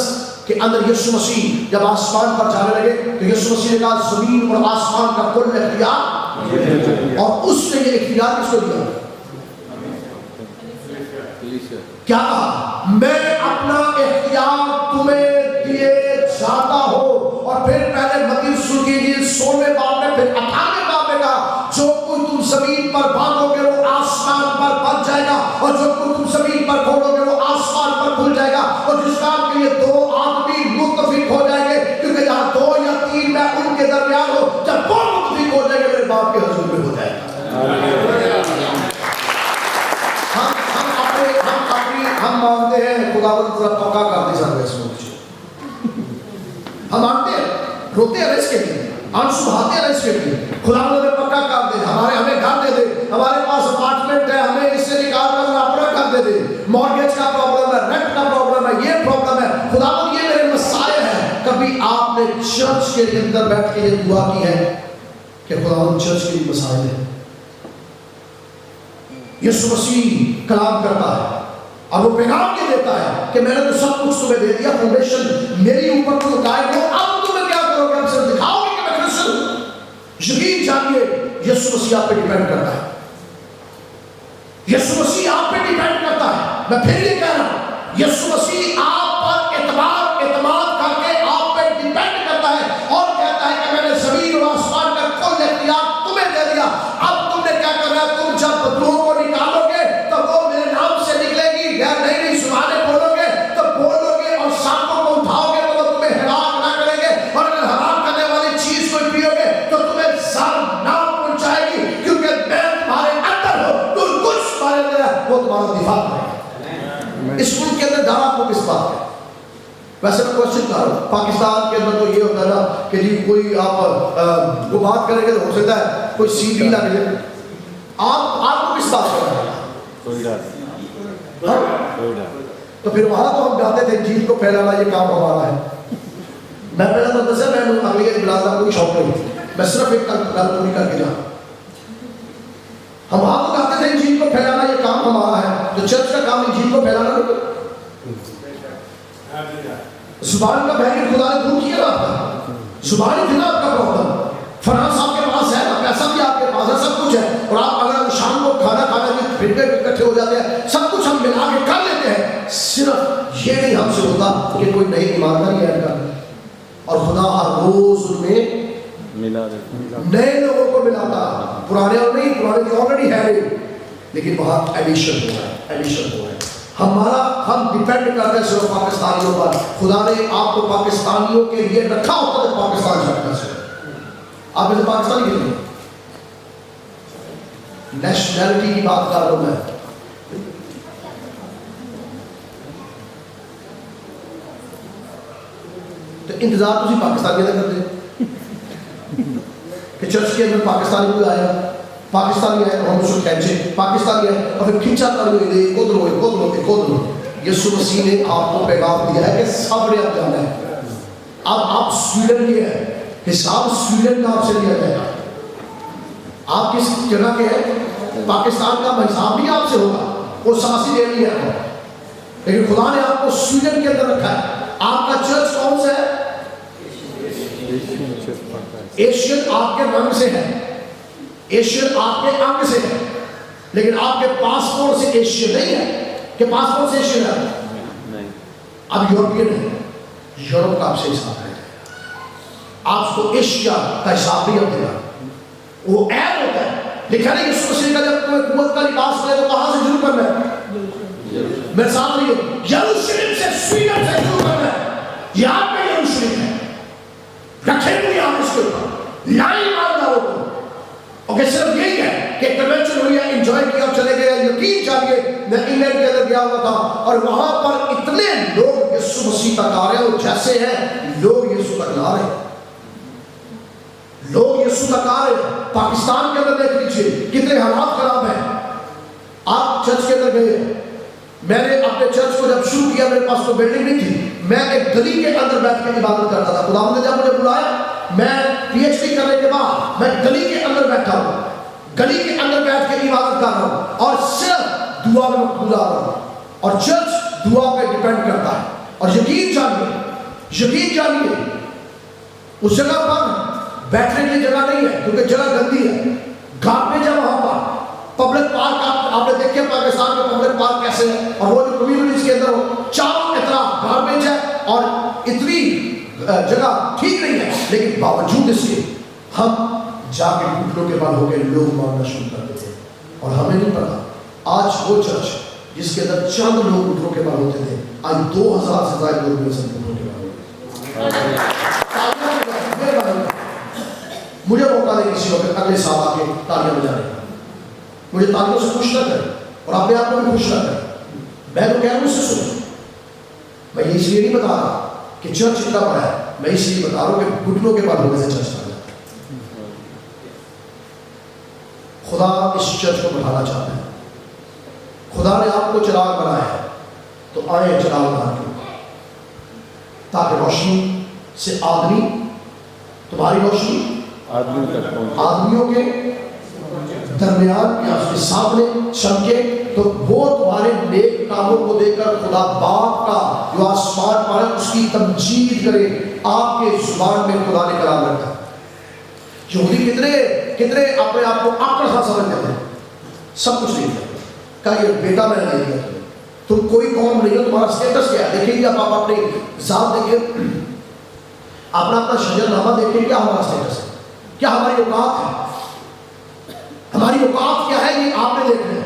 کے اندر یسوع مسیح جب آسمان پر جانے لگے تو یسوع مسیح نے کہا زمین اور آسمان کا کل اختیار, اور اس نے یہ اختیار کس کو دیا؟ کیا کہا؟ میں اپنا اختیار تمہیں دیے جاتا ہوں. اور پھر پہلے متی رسول کی انجیل 16 باب میں پھر 18 باب میں کہا جو کوئی تم زمین پر باندھو گے وہ آسمان پر بندھ جائے گا, اور جو کوئی تم زمین پر کھولو گے وہ آسمان پر کھل جائے گا. اور جس کام کے لیے 2 آدمی متفق ہو جائیں گے, کیونکہ جہاں 2 یا 3 میں ان کے درمیان ہو, جب وہ متفق ہو جائیں گے میرے باپ کے حضور میں ہو جائے گا. ہم مانتے ہیں خداوند ذرا پکا کر دے سارے اس کو, ہم مانتے ہیں, روتے ہیں اس کے لیے, آنسو بہاتے ہیں اس کے لیے, خداوند ہمیں پکا کر دے, ہمیں گھر دے دے, ہمارے پاس اپارٹمنٹ ہے, ہمیں اس سے نکال کر اپنا گھر دے دے, مارگیج کا پرابلم ہے, رینٹ کا پرابلم ہے, یہ پرابلم ہے, خداوند یہ میرے مسائل ہیں. کبھی آپ نے چرچ کے اندر بیٹھ کے یہ دعا کی ہے کہ خداوند چرچ کے لیے مسائل ہیں؟ یسوع مسیح کلام کرتا ہے اور وہ پیغام یہ دیتا ہے کہ میں نے تو سب کچھ تمہیں دے دیا, فاؤنڈیشن میری اوپر تم قائم ہو, اب تمہیں کیا کرو گے؟ ہم سے دکھاؤ گے کہ میں کرسچن ہوں. یقین جانیے یسوع مسیح آپ پہ ڈیپینڈ کرتا ہے, یسوع مسیح آپ پہ ڈیپینڈ کرتا ہے. میں پھر یہ کہہ رہا ہوں, یسوع مسیح آپ پر اعتماد کر کے آپ پہ ڈیپینڈ کرتا ہے اور کہتا ہے کہ میں نے زمین اور آسمان کا کل اختیار تمہیں دے دیا, اب تم نے کیا کرنا ہے؟ تم جب بدلوؤں کو نکالو گے تو وہ میرے نام سے نکلے گی, نہیں زبانیں بولو گے تو بولو گے, اور سانپوں کو اٹھاؤ گے تو وہ تمہیں ہلاک نہ کریں گے, اور اگر ہلاک کرنے والی چیز کو پیو گے تو تمہیں زہر نہ پہنچائے گی, کیونکہ میں تمہارے اندر ہوں, تو کچھ تمہارے اندر ہے وہ تمہارا دفاع کرے گا. اس ملک کے اندر ڈرا کو کس بات ہے؟ ویسے میں کوشش کر رہا ہوں, پاکستان کے اندر تو یہ ہوتا ہے نا کہ جی کوئی آپ کو بات کریں گے تو ہو سکتا ہے کوئی سی بھی نہ ملے. آپ کو کس بات کر رہے ہیں؟ تو پھر وہاں تو ہم جاتے تھے انجیل کو پھیلانا یہ کام ہمارا ہے. میں پہلے تو دسا میں اگلی بلازا کوئی شوق نہیں, میں صرف ایک گل پوری کر کے جاؤں. ہم وہاں تو جاتے تھے انجیل کو پھیلانا یہ کام ہمارا ہے, تو چرچ کا کام انجیل کو پھیلانا نہیں. زبان کا بہن خدا نے دور کیا آپ کا, زبان ہی تھی نا آپ کا پرابلم. فنانس آپ کے پاس ہے نا, پیسہ بھی آپ کے پاس ہے, سب کچھ ہے, اور آپ اگر شام کو کھانا پھر بھی اکٹھے ہو جاتے ہیں, سب کچھ ہم ملا کے کر لیتے ہیں. صرف یہ نہیں ہم سے ہوتا کہ کوئی نئی ایمانداری ایڈ کر لیں, اور خدا ہر روز ان میں نئے لوگوں کو ملاتا, پرانے اور نہیں, پرانے تو آلریڈی ہے, لیکن وہاں ایڈیشن ہو رہا ہے, ایڈیشن ہو رہا ہے. ہم ڈیپینڈ کرتے ہیں صرف پاکستانیوں پر. خدا نے آپ کو پاکستانیوں کے لیے رکھا ہوتا ہے پاکستان جاتا ہے. آپ اسے پاکستانی کے لیے نیشنلٹی کی بات کر رہا ہوں میں. تو انتظار تسی پاکستانی کا کرتے کہ چرچ کے اندر پاکستانی کوئی آیا, پاکستانی ہے تو ہم اس کو کھینچے, پاکستانی ہے اور پھر کھینچا کر ہوئے کودرو. یسوع مسیح نے آپ کو پیغام دیا ہے کہ سب نے اب جانا ہے. اب آپ سویڈن کے ہیں, حساب سویڈن کا آپ سے لیا جائے گا. آپ کس جگہ کے ہیں؟ پاکستان کا حساب بھی آپ سے ہوگا, وہ سانسی دے نہیں ہے, لیکن خدا نے آپ کو سویڈن کے اندر رکھا ہے. آپ کا چرچ کون سا ہے؟ ایشین آپ کے رنگ سے ہے, ایشین آپ کے انگ سے ہے, لیکن آپ کے پاسپورٹ سے ایشین نہیں ہے کہ پاسپورٹ سے ایشین ہے. اب یورپین ہے, یورپ کا آپ سے حساب ہے, آپ کو ایشیا کا حساب بھی اب دے گا. وہ عیب ہوتا ہے, لکھا نہیں یسوع مسیح کا جب کوئی قوت کا لباس لے تو کہاں سے شروع کرنا ہے؟ میرے ساتھ رہیے, یروشلم سے, سویڈن سے شروع کرنا ہے. یہاں پہ یروشلم ہے, رکھے ہوئے آپ اس کے اوپر لائن مارداروں کو. اوکے, صرف یہی ہے کہ کنونشن ہوئی ہے, انجوائے کیا اور چلے گئے. یقین جانیے میں انگلینڈ کے اندر گیا ہوا تھا اور وہاں پر اتنے لوگ یسوع مسیح تک آ رہے ہیں, اور جیسے ہیں لوگ یسوع تک لا رہے ہیں, لوگ یسوع تک آ رہے ہیں. پاکستان کے اندر دیکھ لیجیے کتنے حالات خراب ہیں. آپ چرچ کے اندر گئے, میں نے اپنے چرچ کو جب شروع کیا میرے پاس تو بلڈنگ نہیں تھی, میں ایک گلی کے اندر بیٹھ کے عبادت کرتا تھا. خدا نے جب مجھے بلایا, میں پی ایچ ڈی کرنے کے بعد میں گلی کے اندر بیٹھا ہوں, گلی کے اندر بیٹھ کے عبادت کر رہا ہوں, اور صرف दुआ में वक्त गुजार रहा हूँ, और चर्च दुआ पे डिपेंड करता है। और यकीन जानिए उस जगह पर बैठने की जगह नहीं है, क्योंकि जगह गंदी है, गार्बेज है वहां पर। पब्लिक पार्क आपने देखे पाकिस्तान में पब्लिक पार्क कैसे है, और वो जो कम्युनिटीज के अंदर हो चारों इतना गार्बेज है और इतनी जगह ठीक नहीं है, लेकिन बावजूद इसके हम जाके घुटनों के बल होकर लोग मांगना शुरू कर देते थे। और हमें नहीं पता आज वो चर्च जिसके अंदर चंद लोग घुटनों के बल होते थे, आज 2000 से ज्यादा लोग घुटनों के बल होते। मुझे मौका दें किसी वक्त अगले साल आके तालियां बजाने का, मुझे तालियों से खुश न करें और अपने आप को भी खुश न करें। मैं तो कह रहा हूं उससे सुनो, मैं ये इसलिए नहीं बता रहा कि चर्च इतना बड़ा है, मैं इसलिए बता रहा हूं कि घुटनों के बाद होने से चर्च बन जाता है। खुदा इस चर्च को बढ़ाना चाहता है, खुदा ने आपको चिराग बनाया है, तो आए चिराग बना के, ताकि रोशनी से आदमी, तुम्हारी रोशनी आदमियों के दरमियान या उसके सामने चमके, तो वो तुम्हारे नेक कामों को देखकर खुदा बाप का जो आसमान पर है उसकी तमजीद करे। आपके जुबान में खुदा ने कलाम रखा। यहूदी कितने अपने आप को अपना सा समझ लेते हैं, सब कुछ नहीं करते, कहा ये बेटा मैंने दे दिया तुम कोई कौम नहीं हो, तुम्हारा स्टेटस क्या है देखिए, आप अपनी जात देखिए, अपना शजरनामा देखिए, क्या हमारा स्टेटस है, क्या हमारी औकात है, हमारी औकात क्या है, ये आपने देखना है।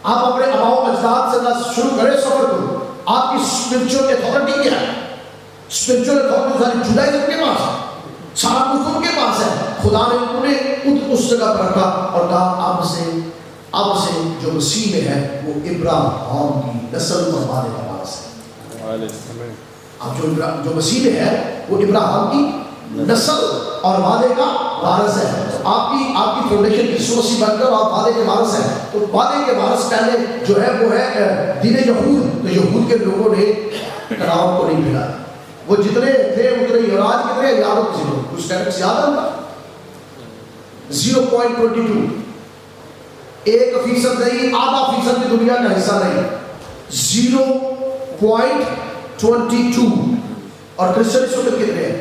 आप अपने अबाओ अजदाद से ना शुरू करें सफर को, आपकी स्पिरिचुअल अथॉरिटी क्या है, स्पिरिचुअल अथॉरिटी सारी जुडाइज्म के पास है, सारा कुछ उनके पास है। खुदा ने उन्हें उस जगह पर रखा और कहा अब से जो मसीह में है वो इब्राहिम की नस्ल और वादे का वारिस है। अब जो मसीह में है वो इब्राहिम की नस्ल और वादे का वारिस है। तो आपकी फाउंडेशन यीशु मसीह बनकर आप वादे के वारिस हैं, तो वादे के वारिस पहले जो है वो है दीन यहूद। तो यहूद के लोगों ने कलाम को नहीं मिला, वो जितने थे उतने, और आज कितने याद हो किसी को कुछ स्टैटिक्स याद है उनका 0.22, 1% नहीं, आधा फीसद भी दुनिया का हिस्सा नहीं, 0.22। और क्रिश्चियन इस वक्त कितने हैं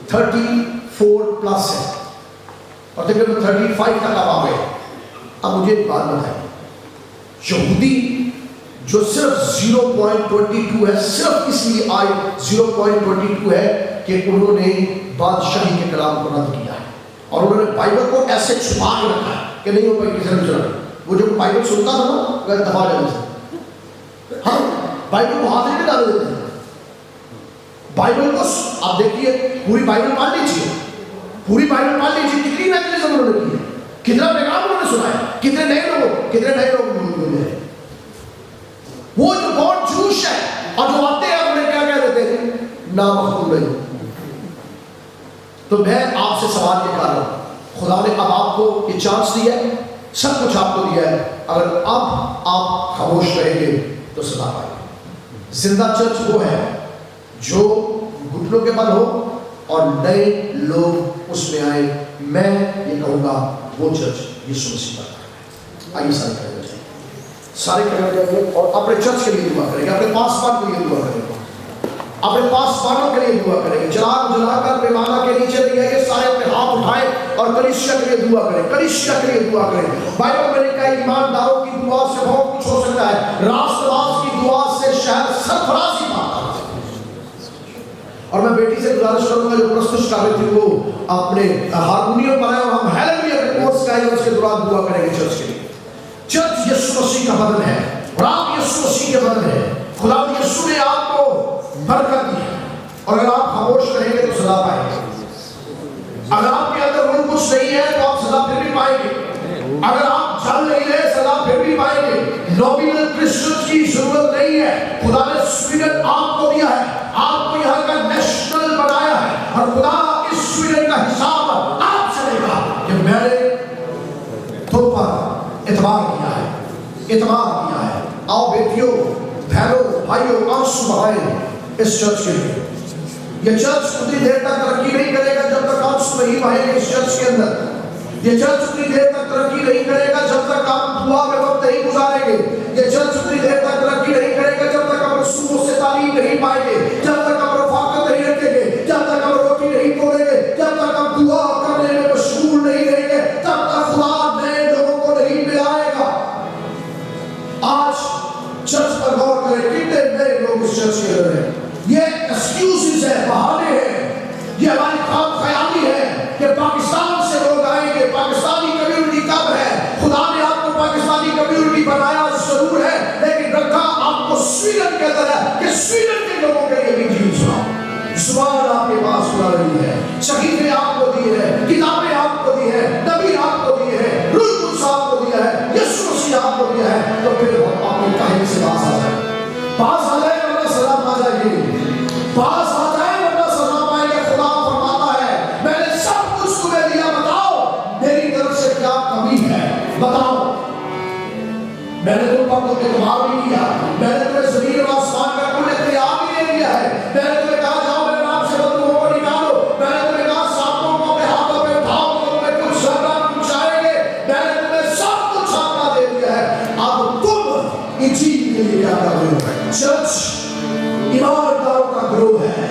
34+ है, और तकरीबन 35 तक अब आ गए। अब मुझे एक बात बताएं, यहूदी जो सिर्फ 0.22 है, सिर्फ इसलिए आए 0.22 है कि उन्होंने बादशाही के कलाम को रद्द किया है, और उन्होंने बाइबल को ऐसे छुपा के रखा है कि नहीं हो पाई किसी ने सुना। वो जो बाइबल सुनता था ना वह दफा जाने से, हम बाइबल को हाथ नहीं डाल देते हैं। बाइबल को आप देखिए, पूरी बाइबल पढ़ लीजिए, पूरी बाइबल पढ़ लीजिए, कितनी इवेंजलिज्म उन्होंने की है, कितना पैगाम उन्होंने सुनाया, कितने नए लोग मिले। वो जो गॉड जूश है और जो आते हैं उन्हें क्या कह देते हैं, ना मखबूल नहीं। तो मैं आपसे सवाल ये कर रहा हूं, खुदा ने अब आपको ये चांस दिया है, सब कुछ आपको दिया है, अगर अब आप खामोश रहेंगे तो सदा पाएंगे। जिंदा चर्च वो है जो घुटनों के बल हो और नए लोग उसमें आए। मैं ये कहूँगा वो चर्च यीशु मसीह का। आइए सारे करेंगे और अपने चर्च के लिए दुआ करेंगे, अपने पासवान के लिए दुआ करेंगे, अपने पासवानों के लिए दुआ करेंगे। चिराग जलाकर पैमाना के नीचे नहीं है कि सारे अपने हाथ उठाएं और कलीसिया के लिए दुआ करें, कलीसिया के लिए दुआ करें। बाइबल में लिखा है ईमानदारों की दुआ से बहुत कुछ हो सकता है, राष्ट्रवाद की दुआ से शायद सरफराजी पाता है। और मैं बेटी से गुजारिश करूंगा जो प्रस्तुत कर रही थी वो अपने हारमोनियम पर है और हम हालेलुया के कोर्स का उसके दौरान दुआ करेंगे चर्च के लिए। चर्च यीशु मसीह का बदन है और आप यीशु मसीह के बदन है। खुदा यीशु ने आपको बरकत दी है और अगर आप खामोश रहेंगे तो सदा पाएंगे। अगर आपके अंदर वो कुछ नहीं है तो आप सदा फिर भी पाएंगे। अगर आप चल नहीं रहे सदा फिर भी पाएंगे। नॉमिनल क्रिश्चियन की जरूरत नहीं है, खुदा ने स्वीडन आपको दिया है, आपको यहाँ का नेशनल बनाया है और खुदा इस स्वीडन का हिसाब आपसे लेगा कि मैंने तुम पर इतबार किया है, इतबार किया है। आओ बेटियों, बहनों, भाइयों, आंसू बहाएं इस चर्च के लिए। ये चर्च उतनी देर तक तरक्की नहीं करेगा जब तक आंसू नहीं बहाएंगे इस चर्च के अंदर। ये चर्च उतनी देर तक तरक्की नहीं करेगा जब तक आप दुआ में वक्त वक्त नहीं गुजारेंगे, ये चर्च उतनी देर तक तरक्की नहीं करेगा जब तक हम रसूलों से तालीम नहीं पाएंगे, जब तक हम रफाकत नहीं रखेंगे, जब तक हम रोटी नहीं तोड़ेंगे, जब तक हम दुआ करने में मशगूल नहीं रहेंगे, तब तक खुदा नए लोगों को नहीं मिलाएगा। आज चर्च पर गौर करें, कितने नए लोग इस चर्च के रहे हैं। ये एक्सक्यूजेस है, बहाने हैं, ये हमारी खाम ख्याली है कि पाकिस्तान से लोग आएंगे, पाकिस्तानी कम्युनिटी कब है। खुदा ने आपको पाकिस्तानी कम्युनिटी बनाया जरूर है, लेकिन रखा आपको स्वीडन के तरह कि स्वीडन के लोगों के लिए भी जीवन सुनाओ। जुबान आपके पास खुला रही है, शहीदें आपको दी है, किताबें आपको दी है, नबी आपको दी है, रूह कुद्स आपको दिया है, यीशु मसीह आपको दिया है, तो फिर अपनी काहिल से पास आ जाए, पास आ जाए वरना सजा पा जाएगी, पास आ जाए वरना सजा पाएंगे। खुदा फरमाता है मैंने सब कुछ तुम्हें दिया, बताओ मेरी तरफ से क्या कमी है, बताओ। मैंने तुम पर कोई एतबार नहीं किया, मैंने तुम्हें जमीन और आसमान का कोई इख्तियार भी नहीं दिया है। मैंने तुम्हें कहा जाओ मेरे नाम से बंदूकों को निकालो, मैंने तुम्हें कहा सांपों को अपने हाथों में उठाओ तो तुम्हें कुछ जर्रा पहुंचाएंगे, मैंने तुम्हें सब कुछ आपका दे दिया है। अब तुम इन चीज के लिए क्या कर रहे हो। चर्च ईमानदारों का ग्रोह है,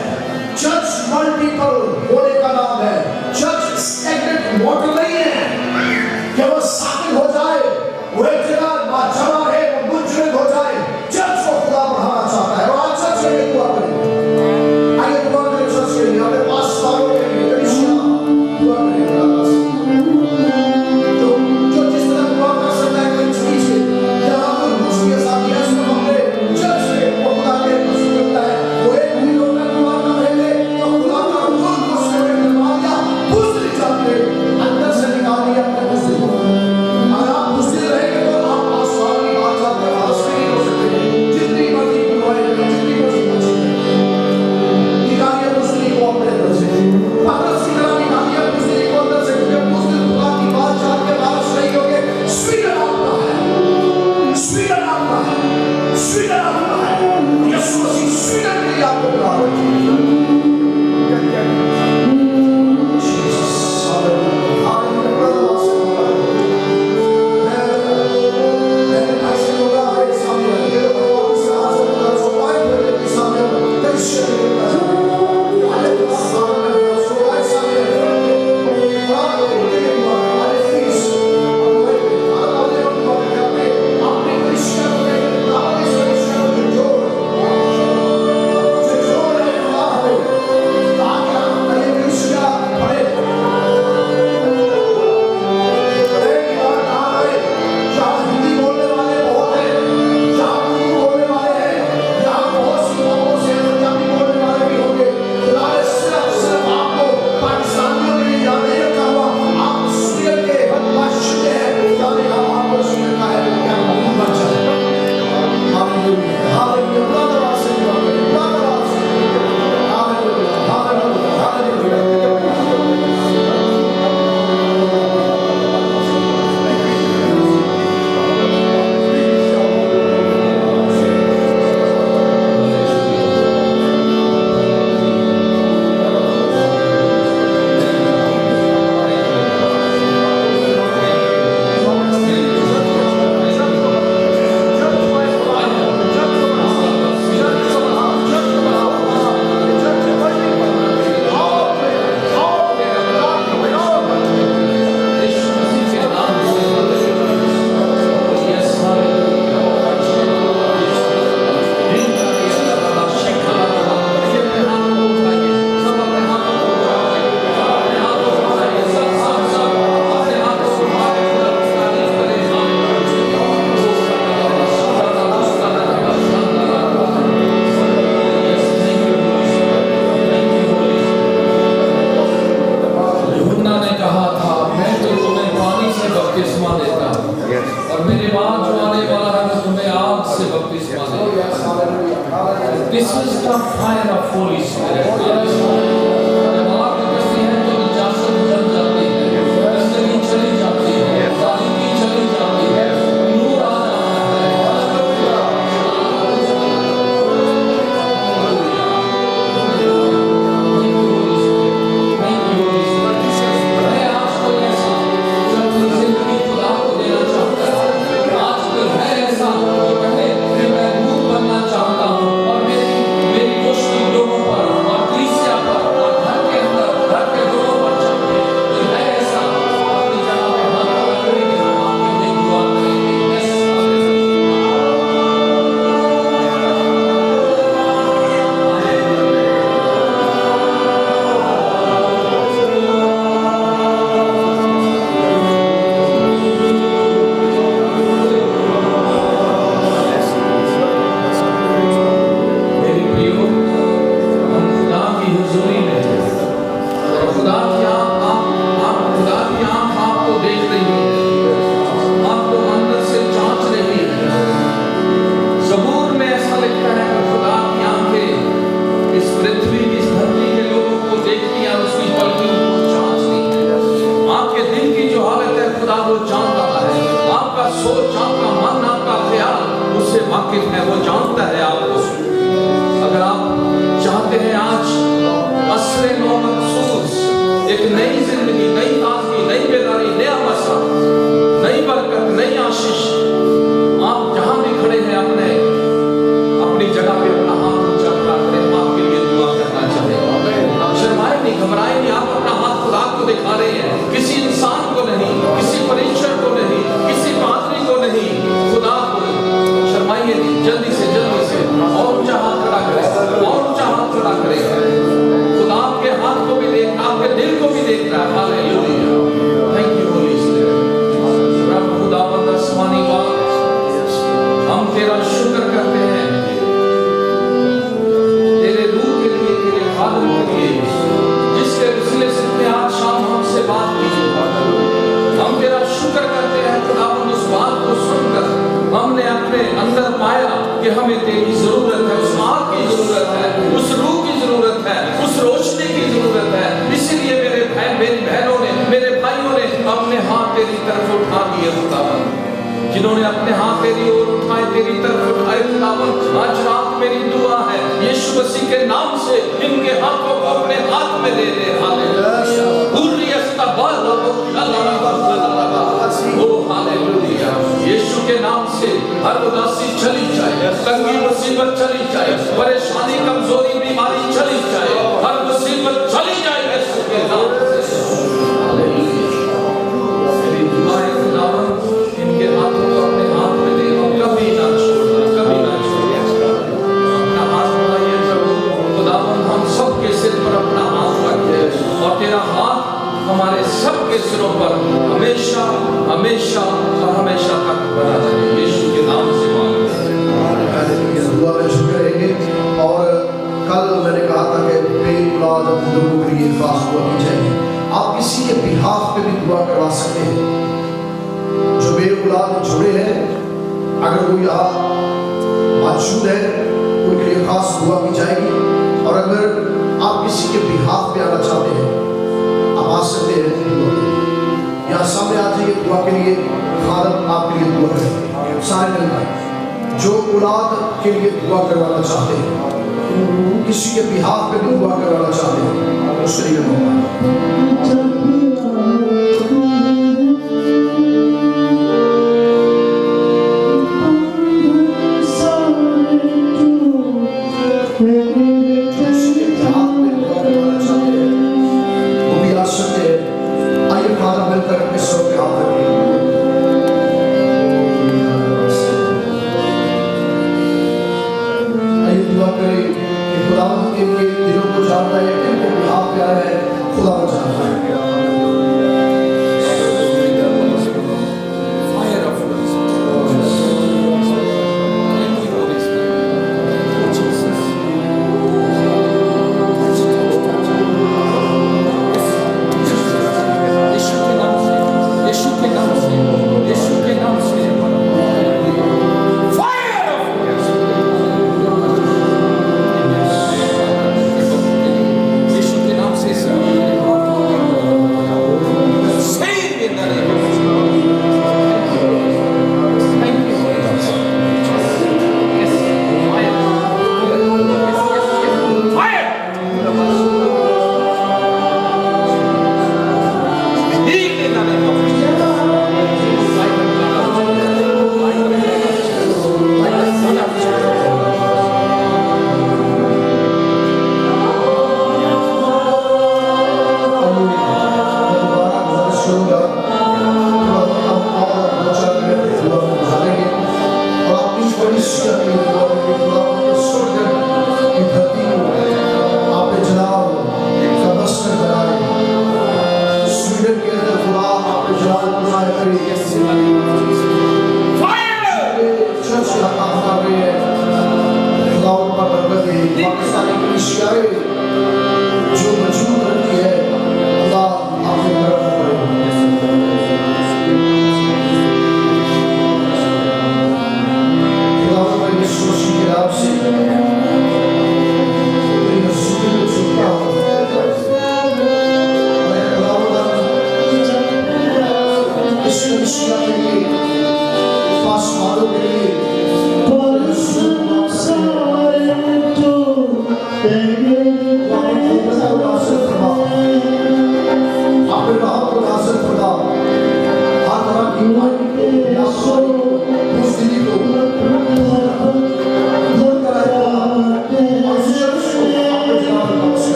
चर्च मल्टीपल होने का नाम है, चर्च स्टैग्नेंट वाटर नहीं है कि वो साकित हो जाए, वो एक जगह जमा है, वो मुंजमद हो जाए। चर्च को खुदा बढ़ाना चाहता है और आज चर्च के लिए दुआ करें। आइए दुआ करें चर्च के लिए, अपने पास वालों के लिए कलीसिया दुआ करें। जो जिस तरह दुआ कर सकता है कोई चीज से, जहाँ कोई मुश्किल साथी है उसको हमने चर्च के वो खुदा के पसंद करता है, वो एक भी लोग दुआ कर रहे थे तो खुदा का रूह उसके एक नई जिंदगी, नई ताजगी, नई बेदारी, नया मसा, नई बरकत, नई आशीष। आप जहां भी खड़े हैं अपनी जगह पे अपना हाथ ऊंचा खड़ा करें, आपके लिए दुआ करना चाहते हैं। शर्माए नहीं, घबराए नहीं, आप अपना हाथ खुदा को दिखा रहे हैं, किसी इंसान को नहीं, किसी परीक्षण को नहीं, किसी पादरी को नहीं, खुदा को। शर्माइए नहीं, जल्दी से और ऊंचा हाथ खड़ा करें, और ऊंचा हाथ खड़ा करें। खुदा आपके हाथ को भी देख, आपके दिल को भी देख रहा है। Hallelujah, thank you Holi spirit. रब खुदावंद आसमानी बाप, हम तेरा शुक्र करते हैं तेरे रूह के लिए, तेरे खादम के लिए, जिसके वसीले से तूने आज शाम हमसे बात की। हम तेरा शुक्र करते हैं खुदावंद, उस बात को सुनकर हमने अपने अंदर पाया कि हमें तेरी जरूरत है, उस आग की जरूरत है, उस रूह की जरूरत है, उस रोशनी की जरूरत है। इसीलिए मेरी बहनों ने, मेरे भाइयों ने अपने हाथ तेरी तरफ उठा दिए खुदावंद। जिन्होंने अपने हाथ तेरी ओर उठाए, तेरी तरफ उठाए खुदावंद, आज रात मेरी दुआ है यीशु मसीह के नाम से इनके हाथों को अपने हाथ में ले ले। हालेलुया, यीशु के नाम से हर उदासी चली जाए, तंगी मुसीबत चली जाए, परेशानी कमजोरी बीमारी चली जाए, हर मुसीबत चली जाए यीशु के नाम से। मेरी दुआ है खुदावंद, इनके हाथों को अपने हाथ में दे, कभी ना छोड़ना, कभी ना छोड़ना। अपना हाथ बढ़ाइए प्रभु खुदावंद, हम सबके सिर पर अपना हाथ रखिए और तेरा हाथ हमारे सबके सिरों पर हमेशा हमेशा और हमेशा तक बना रहे। यीशु के नाम से मांगते हैं। दुआ में झुके रहेंगे। और कल मैंने कहा था कि बेऔलाद लोगों के लिए खास दुआ की जाएगी। आप किसी के बिहाफ पे भी दुआ करवा सकते हैं जो बेऔलाद जुड़े हैं। अगर कोई यहाँ मौजूद है उनके लिए खास दुआ की जाएगी। और अगर आप किसी के बिहाफ पे आना चाहते हैं, आप आ सकते हैं दुआ के लिए। यहाँ सामने आ जाइए दुआ के लिए, खादम आपके लिए दुआ करेंगे। सारे मिलकर जो औलाद के लिए दुआ करवाना चाहते हैं, किसी के बिहाफ पे भी दुआ करवाना चाहते हैं, उसके लिए मौका।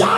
या